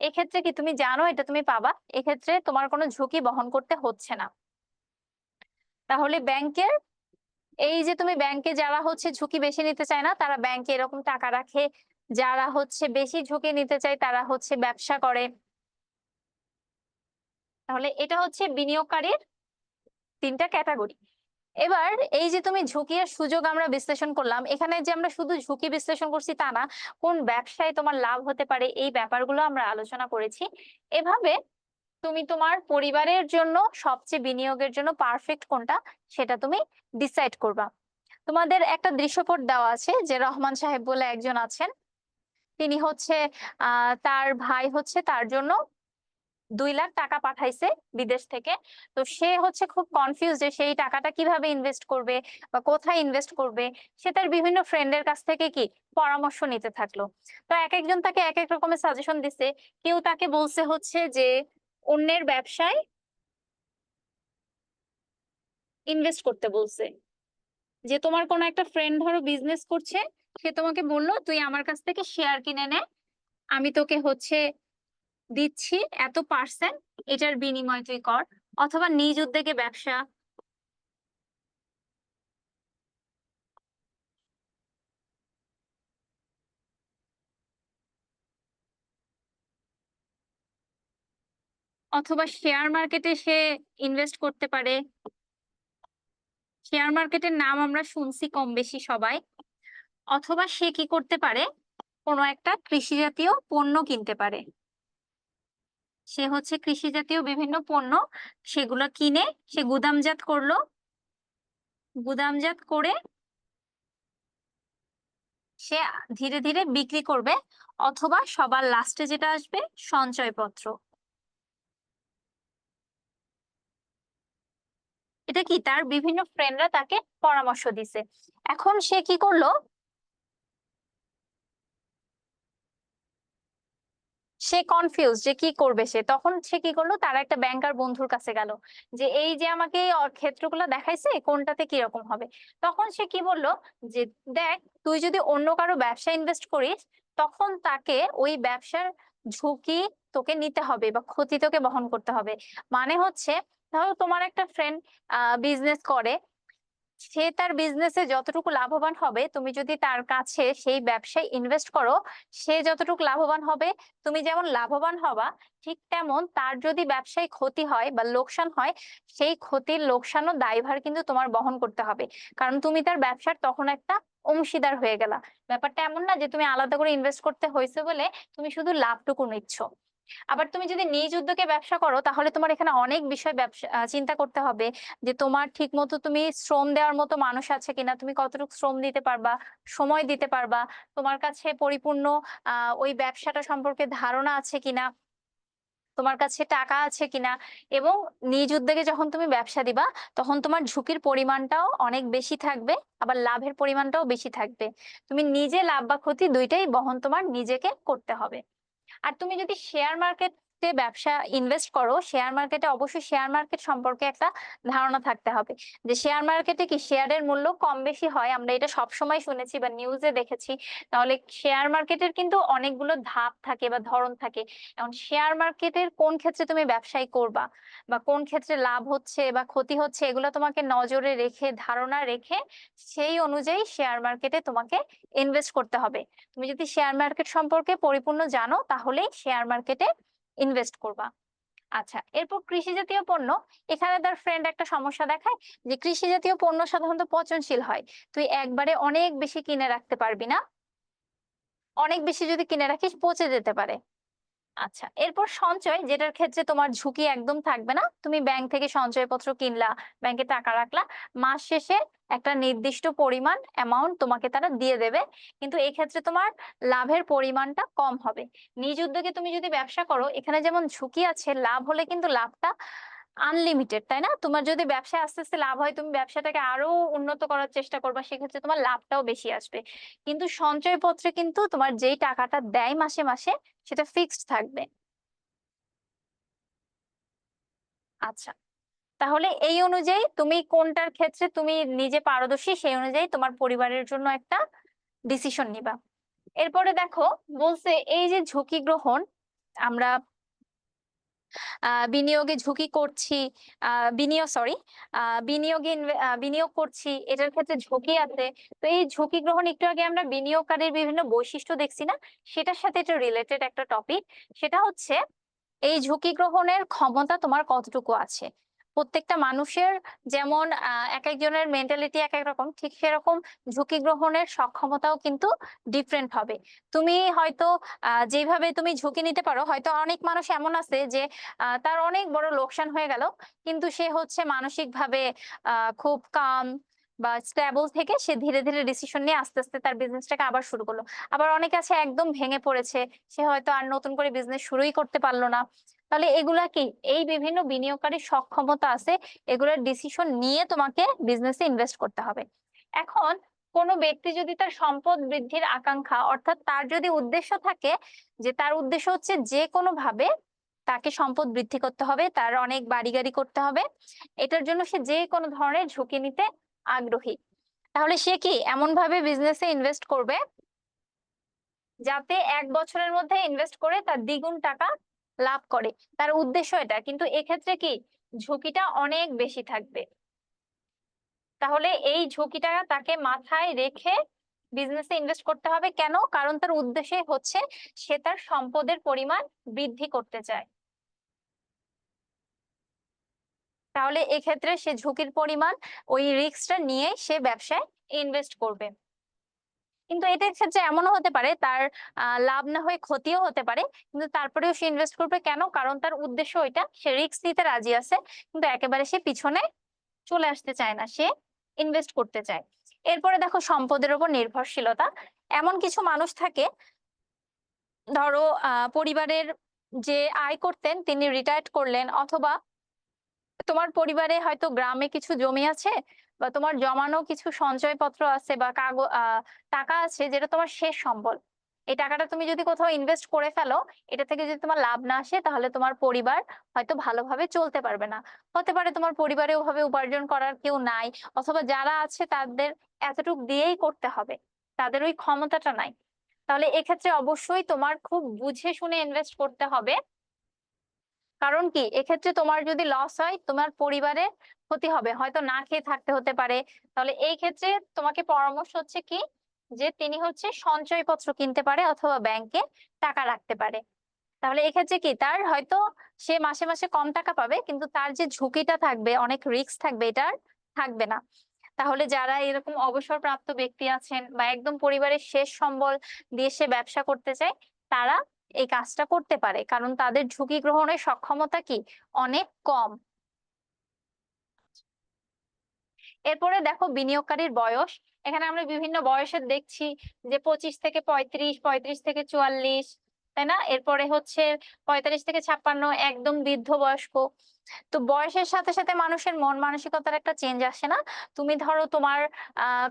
এক্ষেত্রে কি তুমি জানো এটা তুমি পাবা, এক্ষেত্রে তোমার কোনো ঝুঁকি বহন করতে হচ্ছে না। তাহলে ব্যাংকের, এই যে তুমি ব্যাংকে যারা হচ্ছে ঝুঁকি বেশি নিতে চায় না তারা ব্যাংকে এরকম টাকা রাখে, যারা হচ্ছে বেশি ঝুঁকি নিতে চায় তারা হচ্ছে ব্যবসা করে। তাহলে এটা হচ্ছে বিনিয়োগকারীর তিনটা ক্যাটাগরি। এবার এই যে তুমি ঝুঁকি আর সুযোগ আমরা বিশ্লেষণ করলাম, এখানে যে আমরা শুধু ঝুঁকি বিশ্লেষণ করছি তা না, কোন ব্যবসায় তোমার লাভ হতে পারে এই ব্যাপারগুলো আমরা আলোচনা করেছি। এভাবে তুমি তোমার পরিবারের জন্য সবচেয়ে বিনিয়োগের জন্য পারফেক্ট কোনটা সেটা তুমি ডিসাইড করবা। তোমাদের একটা দৃশ্যপট দেওয়া আছে, যে রহমান সাহেব বলে একজন আছেন, তিনি হচ্ছে তার ভাই হচ্ছে তার জন্য 2 লাখ টাকা পাঠাইছে বিদেশ থেকে। তো সে হচ্ছে খুব কনফিউজ যে সেই টাকাটা কিভাবে ইনভেস্ট করবে বা কোথায় ইনভেস্ট করবে। সে তার বিভিন্ন ফ্রেন্ডের কাছ থেকে কি পরামর্শ নিতে থাকলো। তো একেকজন তাকে একেক রকমের সাজেশন দিছে। কেউ তাকে বলছে হচ্ছে যে অন্যের ব্যবসায় ইনভেস্ট করতে বলছে। যে তোমার কোনো একটা ফ্রেন্ড ধরো বিজনেস করছে, সে তোমাকে বলল তুই আমার কাছ থেকে শেয়ার কিনে নে, আমি তোকে হচ্ছে দিচ্ছি এত%, এটার বিনিময় তুই কর। অথবা নিজ উদ্যোগে ব্যবসা, অথবা শেয়ার মার্কেটে সে ইনভেস্ট করতে পারে। শেয়ার মার্কেটের নাম আমরা শুনছি কম বেশি সবাই। অথবা সে কি করতে পারে, কোনো একটা কৃষি জাতীয় পণ্য কিনতে পারে। সে হচ্ছে কৃষি জাতীয় বিভিন্ন পণ্য, সেগুলো কিনে সে গুদামজাত করলো, গুদামজাত করে সে ধীরে ধীরে বিক্রি করবে। অথবা সবার লাস্টে যেটা আসবে, সঞ্চয়পত্র। এটা কি তার বিভিন্ন ফ্রেন্ডরা তাকে পরামর্শ দিছে। এখন সে কি করলো, সে কনফিউজ যে কি করবে। সে তখন সে কি করলো, তার একটা ব্যাংকার বন্ধুর কাছে গেল যে এই যে আমাকে এই ক্ষেত্রগুলো দেখাইছে কোনটাতে কি রকম হবে। তখন সে কি বলল যে দেখ, তুই যদি অন্য কারো ব্যবসা ইনভেস্ট করিস, তখন তাকে ওই ব্যবসার ঝুঁকি তোকে নিতে হবে বা ক্ষতি তোকে বহন করতে হবে। মানে হচ্ছে, ধরো তোমার একটা ফ্রেন্ড বিজনেস করে, সে তার বিজনেসে যতটুকু লাভবান হবে, তুমি যদি তার কাছে সেই ব্যবসায় ইনভেস্ট করো, সে যতটুকু লাভবান হবে, তুমি যেমন লাভবান হবা, ঠিক তেমন তার যদি ব্যবসায় ক্ষতি হয় বা লোকসান হয়, সেই ক্ষতির লোকসান ও দায়ভার কিন্তু তোমার বহন করতে হবে। কারণ তুমি তার ব্যবসার তখন একটা অংশীদার হয়ে গেলা। ব্যাপারটা এমন না যে তুমি আলাদা করে ইনভেস্ট করতে হয়েছে বলে তুমি শুধু লাভটুকু নিচ্ছ। আবার তুমি যদি নিজ উদ্যোগে ব্যবসা করো, তাহলে তোমার এখানে অনেক বিষয় ব্যবসা চিন্তা করতে হবে। যে তোমার ঠিক মতো তুমি শ্রম দেওয়ার মতো মানুষ আছে কিনা, তুমি কতটুকু শ্রম দিতে পারবা, সময় দিতে পারবা, তোমার কাছে পরিপূর্ণ ওই ব্যবসাটা সম্পর্কে ধারণা আছে কিনা, তোমার কাছে টাকা আছে কিনা। এবং নিজ উদ্যোগে যখন তুমি ব্যবসা দিবা, তখন তোমার ঝুঁকির পরিমাণটাও অনেক বেশি থাকবে, আবার লাভের পরিমাণটাও বেশি থাকবে। তুমি নিজে লাভ বা ক্ষতি দুইটাই বহন তোমার নিজেকে করতে হবে। আর তুমি যদি শেয়ার মার্কেটে ব্যবসা ইনভেস্ট করো, শেয়ার মার্কেটে অবশ্যই শেয়ার মার্কেট সম্পর্কে একটা ধারণা থাকতে হবে। যে শেয়ার মার্কেটে কি শেয়ারের মূল্য কম বেশি হয়, আমরা এটা সবসময় শুনেছি বা নিউজে দেখেছি। তাহলে শেয়ার মার্কেটের কিন্তু অনেকগুলো ধাপ থাকে বা ধরন থাকে। এখন শেয়ার মার্কেটের কোন ক্ষেত্রে তুমি ব্যবসায় করবা বা কোন ক্ষেত্রে লাভ হচ্ছে বা ক্ষতি হচ্ছে, এগুলো তোমাকে নজরে রেখে, ধারণা রেখে, সেই অনুযায়ী শেয়ার মার্কেটে তোমাকে ইনভেস্ট করতে হবে। তুমি যদি শেয়ার মার্কেট সম্পর্কে পরিপূর্ণ জানো, তাহলেই শেয়ার মার্কেটে ইনভেস্ট করবা। আচ্ছা, এরপর কৃষি জাতীয় পণ্য। এখানে তার ফ্রেন্ড একটা সমস্যা দেখায় যে কৃষি জাতীয় পণ্য সাধারণত পচনশীল হয়, তুই একবারে অনেক বেশি কিনে রাখতে পারবি না, অনেক বেশি যদি কিনে রাখিস পচে যেতে পারে। আচ্ছা, এরপর সঞ্চয়, যেটার ক্ষেত্রে তোমার ঝুঁকি একদম থাকবে না। তুমি ব্যাংক থেকে সঞ্চয়পত্র কিনলা, ব্যাংকে টাকা রাখলা, মাস শেষে একটা নির্দিষ্ট পরিমাণ অ্যামাউন্ট তোমাকে তারা দিয়ে দেবে। কিন্তু এই ক্ষেত্রে তোমার লাভের পরিমাণটা কম হবে। নিজ উদ্যোগে তুমি যদি ব্যবসা করো, এখানে যেমন ঝুঁকি আছে, লাভ হলে কিন্তু লাভটা আনলিমিটেড, তাই না? তোমার যদি ব্যবসায় আস্তে আস্তে লাভ হয়, তুমি ব্যবসাটাকে আরো উন্নত করার চেষ্টা করবা, সেক্ষেত্রে তোমার লাভটাও বেশি আসবে। কিন্তু সঞ্চয়পত্রে কিন্তু তোমার যেই টাকাটা দেয় মাসে মাসে, সেটা ফিক্সড থাকবে। আচ্ছা, তাহলে এই অনুযায়ী তুমি কোনটার ক্ষেত্রে তুমি নিজে পারদর্শী, সেই অনুযায়ী তোমার পরিবারের জন্য একটা ডিসিশন নিবা। এরপরে দেখো, বলছে এই যে ঝুঁকি গ্রহণ, আমরা বিনিয়োগে ঝুঁকি করছি, বিনিয়োগে বিনিয়োগ করছি, এটার ক্ষেত্রে ঝুঁকি আছে। তো এই ঝুঁকি গ্রহণ, একটু আগে আমরা বিনিয়োগকারীর বিভিন্ন বৈশিষ্ট্য দেখছি না, সেটার সাথে এটা রিলেটেড একটা টপিক। সেটা হচ্ছে এই ঝুঁকি গ্রহণের ক্ষমতা তোমার কতটুকু আছে। প্রত্যেকটা মানুষের যেমন এক একজনের মেন্টালিটি এক এক রকম, ঠিক সেরকম ঝুঁকি গ্রহণের সক্ষমতাও কিন্তু ডিফারেন্ট হবে। তুমি হয়তো যেভাবে তুমি ঝুঁকি নিতে পারো, হয়তো অনেক মানুষ এমন আছে যে তার অনেক বড় লোকসান হয়ে গেল, কিন্তু সে হচ্ছে মানসিক ভাবে খুব কাম, বা স্টেবল থেকে সে ধীরে ধীরে ডিসিশন নিয়ে আস্তে আস্তে তার বিজনেসটাকে আবার শুরু করলো। আবার অনেকে আছে একদম ভেঙে পড়েছে, সে হয়তো আর নতুন করে বিজনেস শুরুই করতে পারলো না। তাহলে এগুলা কি, এই বিভিন্ন বিনিয়োগকারীর সক্ষমতা আছে, এগুলোর ডিসিশন নিয়ে তোমাকে বিজনেসে ইনভেস্ট করতে হবে। এখন কোনো ব্যক্তি যদি তার সম্পদ বৃদ্ধির আকাঙ্ক্ষা, অর্থাৎ তার যদি উদ্দেশ্য থাকে যে তার উদ্দেশ্য হচ্ছে যে কোনো ভাবে তাকে সম্পদ বৃদ্ধি করতে হবে, তার অনেক বাড়ি গাড়ি করতে হবে, এটার জন্য সে যে কোনো ধরনের ঝুঁকি নিতে আগ্রহী, তাহলে সে কি এমন ভাবে বিজনেসে ইনভেস্ট করবে যাতে 1 বছরের মধ্যে ইনভেস্ট করে তার দ্বিগুণ টাকা লাভ করে। তার উদ্দেশ্য এটা, কিন্তু এক্ষেত্রে কি ঝুঁকিটা অনেক বেশি থাকবে। তাহলে এই ঝুঁকিটা তাকে মাথায় রেখে বিজনেসে ইনভেস্ট করতে হবে। কেন? কারণ তার উদ্দেশ্য হচ্ছে সে তার সম্পদের পরিমাণ বৃদ্ধি করতে চায়। তাহলে এক্ষেত্রে সে ঝুঁকির পরিমাণ, ওই রিস্কটা নিয়ে সে ব্যবসায় ইনভেস্ট করবে। কিন্তু এটার ক্ষেত্রে এমনও হতে পারে তার লাভ না হয়ে ক্ষতিও হতে পারে, কিন্তু তারপরেও সে ইনভেস্ট করবে। কেন? কারণ তার উদ্দেশ্য ওইটা, সে রিস্ক নিতে রাজি আছে, কিন্তু একেবারে সে পিছনে চলে আসতে চায় না, সে ইনভেস্ট করতে চায়। এরপরে দেখো সম্পদের উপর নির্ভরশীলতা। এমন কিছু মানুষ থাকে, ধরো পরিবারের যে আয় করতেন তিনি রিটায়ার্ড করলেন, অথবা তোমার পরিবারে হয়তো গ্রামে কিছু জমি আছে, বা তোমার জমানো কিছু সঞ্চয়পত্র আছে, বা টাকা আছে, যেটা তোমার শেষ সম্বল। এই টাকাটা তুমি যদি কোথাও ইনভেস্ট করে ফেলো, এটা থেকে যদি তোমার লাভ না আসে, তাহলে তোমার পরিবার হয়তো ভালোভাবে চলতে পারবে না। হতে পারে তোমার পরিবারে ওভাবে উপার্জন করার কেউ নাই, অথবা যারা আছে তাদের এতটুক দিয়েই করতে হবে, তাদের ওই ক্ষমতাটা নাই। তাহলে এক্ষেত্রে অবশ্যই তোমার খুব বুঝে শুনে ইনভেস্ট করতে হবে। কারণ কি, এক্ষেত্রে তোমার যদি লস হয়, তোমার পরিবারের ক্ষতি হবে, হয়তো না খেয়ে থাকতে হতে পারে। তাহলে এই ক্ষেত্রে তোমাকে পরামর্শ হচ্ছে কি, যে তিনি হচ্ছে সঞ্চয়পত্র কিনতে পারে অথবা ব্যাংকে টাকা রাখতে পারে। তাহলে এক্ষেত্রে কি, তার হয়তো সে মাসে মাসে কম টাকা পাবে, কিন্তু তার যে ঝুঁকিটা থাকবে, অনেক রিস্ক থাকবে, এটা আর থাকবে না। তাহলে যারা এরকম অবসরপ্রাপ্ত ব্যক্তি আছেন, বা একদম পরিবারের শেষ সম্বল দিয়ে সে ব্যবসা করতে চায়, তারা এই কাজটা করতে পারে, কারণ তাদের ঝুঁকি গ্রহণের সক্ষমতা কি অনেক কম। এরপরে দেখো বিনিয়োগকারীর বয়স। এখানে আমরা বিভিন্ন বয়সের দেখছি, যে 25 থেকে 35, 35 থেকে 44, তাই না? এরপরে হচ্ছে 45 থেকে 56, একদম বৃদ্ধ বয়স্ক। তো বয়সের সাথে সাথে মানুষের মন মানসিকতার একটা চেঞ্জ আসে না? তুমি ধরো তোমার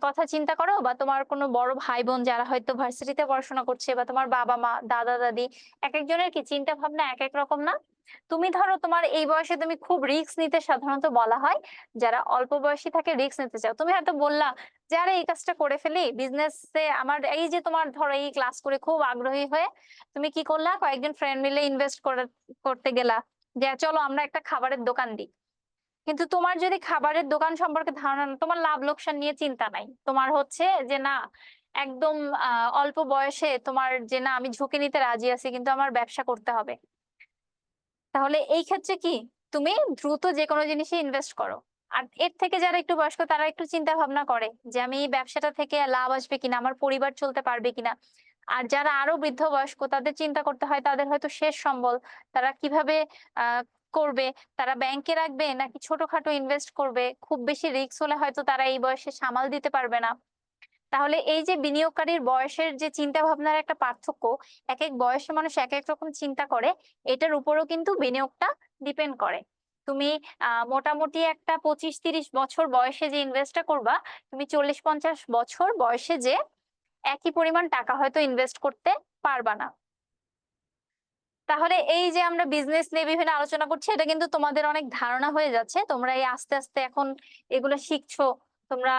কথা চিন্তা করো, বা তোমার কোনো বড় ভাই বোন যারা হয়তো ভার্সিটিতে পড়াশোনা করছে, বা তোমার বাবা মা, দাদা দাদি, এক একজনের কি চিন্তা ভাবনা এক এক রকম না? তুমি ধরো তোমার এই বয়সে তুমি খুব রিস্ক নিতে সাধারণত বলা হয়, যারা অল্প বয়সী থাকে রিস্ক নিতে চাও। তুমি হয়তো বললা যে আরে এই কাজটা করে ফেলি, বিজনেসে আমার এই যে তোমার ধরো এই ক্লাস করে খুব আগ্রহী হয়ে তুমি কি করলা, কয়েকজন ফ্রেন্ড মিলে ইনভেস্ট করতে গেলা, যে চলো আমরা একটা খাবারের দোকান দিই। কিন্তু তোমার যদি খাবারের দোকান সম্পর্কে ধারণা না, তোমার লাভ লোকসান নিয়ে চিন্তা নাই, তোমার হচ্ছে যে না, একদম অল্প বয়সে তোমার যে না আমি ঝুঁকি নিতে রাজি আছি, কিন্তু আমার ব্যবসা করতে হবে। তাহলে এই ক্ষেত্রে কি, তুমি দ্রুত যে কোনো জিনিসে ইনভেস্ট করো। আর এর থেকে যারা একটু বয়স্ক, তারা একটু চিন্তা ভাবনা করে যে আমি এই ব্যবসাটা থেকে লাভ আসবে কিনা, আমার পরিবার চলতে পারবে কিনা। আর যারা আরো বৃদ্ধ বয়স্ক, তাদের চিন্তা করতে হয় তাদের হয়তো শেষ সম্বল, তারা কিভাবে আহ করবে, তারা ব্যাংকে রাখবে নাকি ছোটখাটো ইনভেস্ট করবে। খুব বেশি রিস্ক হলে হয়তো তারা এই বয়সে সামাল দিতে পারবে না। তাহলে এই যে বিনিয়োগকারীর বয়সের যে চিন্তা ভাবনার একটা পার্থক্য, এক এক বয়সে মানুষ এক এক রকম চিন্তা করে, এটার উপরও কিন্তু বিনিয়োগটা ডিপেন্ড করে। তুমি মোটামুটি একটা 25-30 বছর বয়সে যে ইনভেস্টটা করবা, তুমি 40-50 বছর বয়সে যে একই পরিমাণ টাকা হয়তো ইনভেস্ট করতে পারবা না। তাহলে এই যে আমরা বিজনেস নিয়ে বিভিন্ন আলোচনা করছি, এটা কিন্তু তোমাদের অনেক ধারণা হয়ে যাচ্ছে, তোমরা এই আস্তে আস্তে এখন এগুলো শিখছো। তোমরা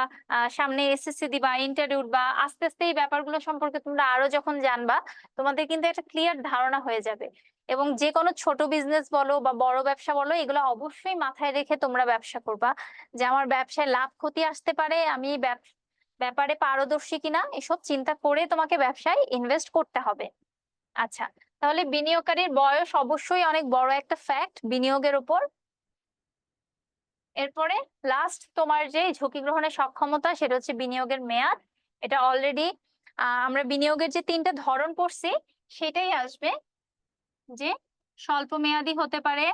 সামনে এসএসসি দিবা, ইন্টারভিউ বা আস্তে আস্তে এই ব্যাপারগুলো সম্পর্কে তোমরা আরো যখন জানবা, তোমাদের কিন্তু একটা ক্লিয়ার ধারণা হয়ে যাবে। এবং যে কোনো ছোট বিজনেস বলো বা বড় ব্যবসা বলো, এগুলো অবশ্যই মাথায় রেখে তোমরা ব্যবসা করবা, যে আমার ব্যবসায় লাভ ক্ষতি আসতে পারে, আমি ব্যাপারে পারদর্শী কিনা, এসব চিন্তা করে তোমাকে ব্যবসায় ইনভেস্ট করতে হবে। আচ্ছা, তাহলে বিনিয়োগকারীর বয়স অবশ্যই অনেক বড় একটা ফ্যাক্ট বিনিয়োগের উপর। এরপরে লাস্ট তোমার যে ঝুঁকি গ্রহণের সক্ষমতা, সেটা হচ্ছে বিনিয়োগের মেয়াদ। এটা অলরেডি আমরা বিনিয়োগের যে 3টা ধরন পড়ছি, সেটাই আসবে, যে স্বল্প মেয়াদী হতে পারে,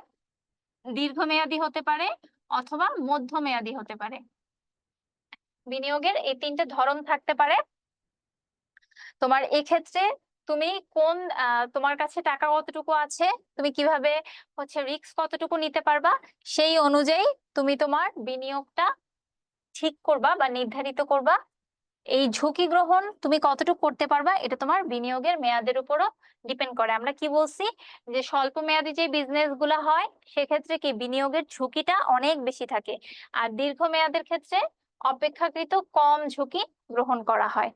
দীর্ঘমেয়াদী হতে পারে, অথবা মধ্যমেয়াদী হতে পারে। বিনিয়োগের এই তিনটে ধরন থাকতে পারে। তোমার এক্ষেত্রে তুমি কোন তোমার কাছে টাকা কতটুকু আছে, তুমি কিভাবে হচ্ছে রিস্ক কতটুকু নিতে পারবা, সেই অনুযায়ী তুমি তোমার বিনিয়োগটা ঠিক করবা বা নির্ধারিত করবা। এই ঝুঁকি গ্রহণ তুমি কতটুকু করতে পারবা এটা তোমার বিনিয়োগের মেয়াদের উপরও ডিপেন্ড করে। আমরা কি বলছি, যে স্বল্প মেয়াদী যে বিজনেস গুলা হয় সেক্ষেত্রে কি বিনিয়োগের ঝুঁকিটা অনেক বেশি থাকে, আর দীর্ঘমেয়াদের ক্ষেত্রে অপেক্ষাকৃত কম ঝুঁকি গ্রহণ করা হয়।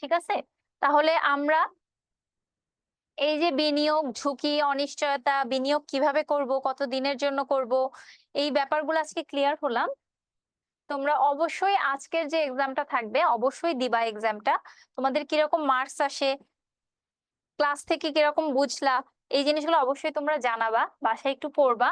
ঠিক আছে, তাহলে আমরা এই যে বিনিয়োগ ঝুঁকি অনিশ্চয়তা, বিনিয়োগ কিভাবে করব, কত দিনের জন্য করব, এই ব্যাপারগুলো আজকে ক্লিয়ার হলাম। তোমরা অবশ্যই আজকের যে এক্সামটা থাকবে অবশ্যই দিবা এক্সামটা। তোমাদের কিরকম মার্কস আসে, ক্লাস থেকে কিরকম বুঝলা, এই জিনিসগুলো অবশ্যই তোমরা জানাবা, বাসায় একটু পড়বা।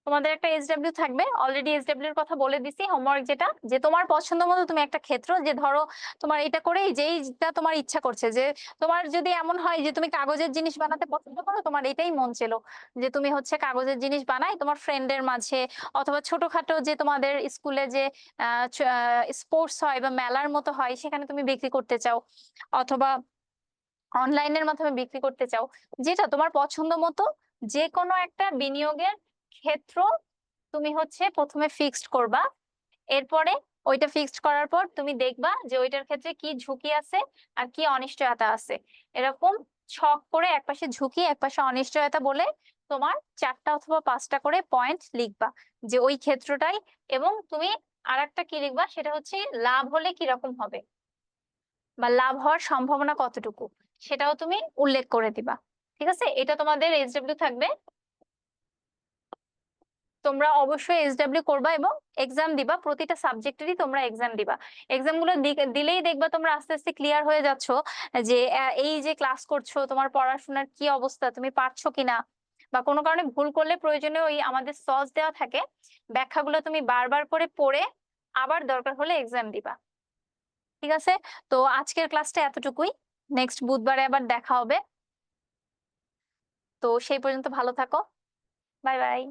তোমাদের একটা এসডব্লিউ থাকবে, অলরেডি এসডব্লিউ এর কথা বলে দিছি, হোমওয়ার্ক যেটা, যে তোমার পছন্দ মতো তুমি একটা ক্ষেত্র, যে ধরো তোমার এটা করেই যেইটা তোমার ইচ্ছা করছে, যে তোমার যদি এমন হয় যে তুমি কাগজের জিনিস বানাতে পছন্দ করো, তোমার এটাই মন ছিল যে তুমি হচ্ছে কাগজের জিনিস বানাই তোমার ফ্রেন্ডের মাঝে, অথবা ছোটখাটো যে তোমাদের স্কুলে যে স্পোর্টস হয় বা মেলার মতো হয় সেখানে তুমি বিক্রি করতে চাও, অথবা অনলাইনের মাধ্যমে বিক্রি করতে চাও, যেটা তোমার পছন্দ মতো যে কোনো একটা বিনিয়োগের ক্ষেত্র তুমি হচ্ছে প্রথমে ফিক্সড করবা। এরপরে ওইটা ফিক্সড করার পর তুমি দেখবা যে ওইটার ক্ষেত্রে কি ঝুঁকি আছে আর কি অনিশ্চয়তা আছে, এরকম ছক করে একপাশে ঝুঁকি একপাশে অনিশ্চয়তা বলে তোমার 4টা অথবা 5টা করে পয়েন্ট লিখবা, যে ওই ক্ষেত্রটাই। এবং তুমি আরেকটা কি লিখবা, সেটা হচ্ছে লাভ হলে কি রকম হবে বা লাভ হওয়ার সম্ভাবনা কতটুকু, সেটাও তুমি উল্লেখ করে দিবা। ঠিক আছে, এটা তোমাদের এসডব্লিউ থাকবে। তোমরা অবশ্যই এসডব্লিউ করবা এবং এক্সাম দিবা, প্রতিটা সাবজেক্টেরই তোমরা এক্সাম দিবা। এক্সাম গুলো দিলেই দেখবা তোমরা আস্তে আস্তে ক্লিয়ার হয়ে যাচ্ছ, যে এই যে ক্লাস করছো তোমার পড়াশোনার কি অবস্থা, তুমি পারছো কিনা, বা কোনো কারণে ভুল করলে প্রয়োজনে ওই আমাদের সলভ দেওয়া থাকে, ব্যাখ্যাগুলো তুমি বারবার করে পড়ে আবার দরকার হলে এক্সাম দিবা। ঠিক আছে, তো আজকের ক্লাসটা এতটুকুই, নেক্সট বুধবারে আবার দেখা হবে। তো সেই পর্যন্ত ভালো থাকো, বাই বাই।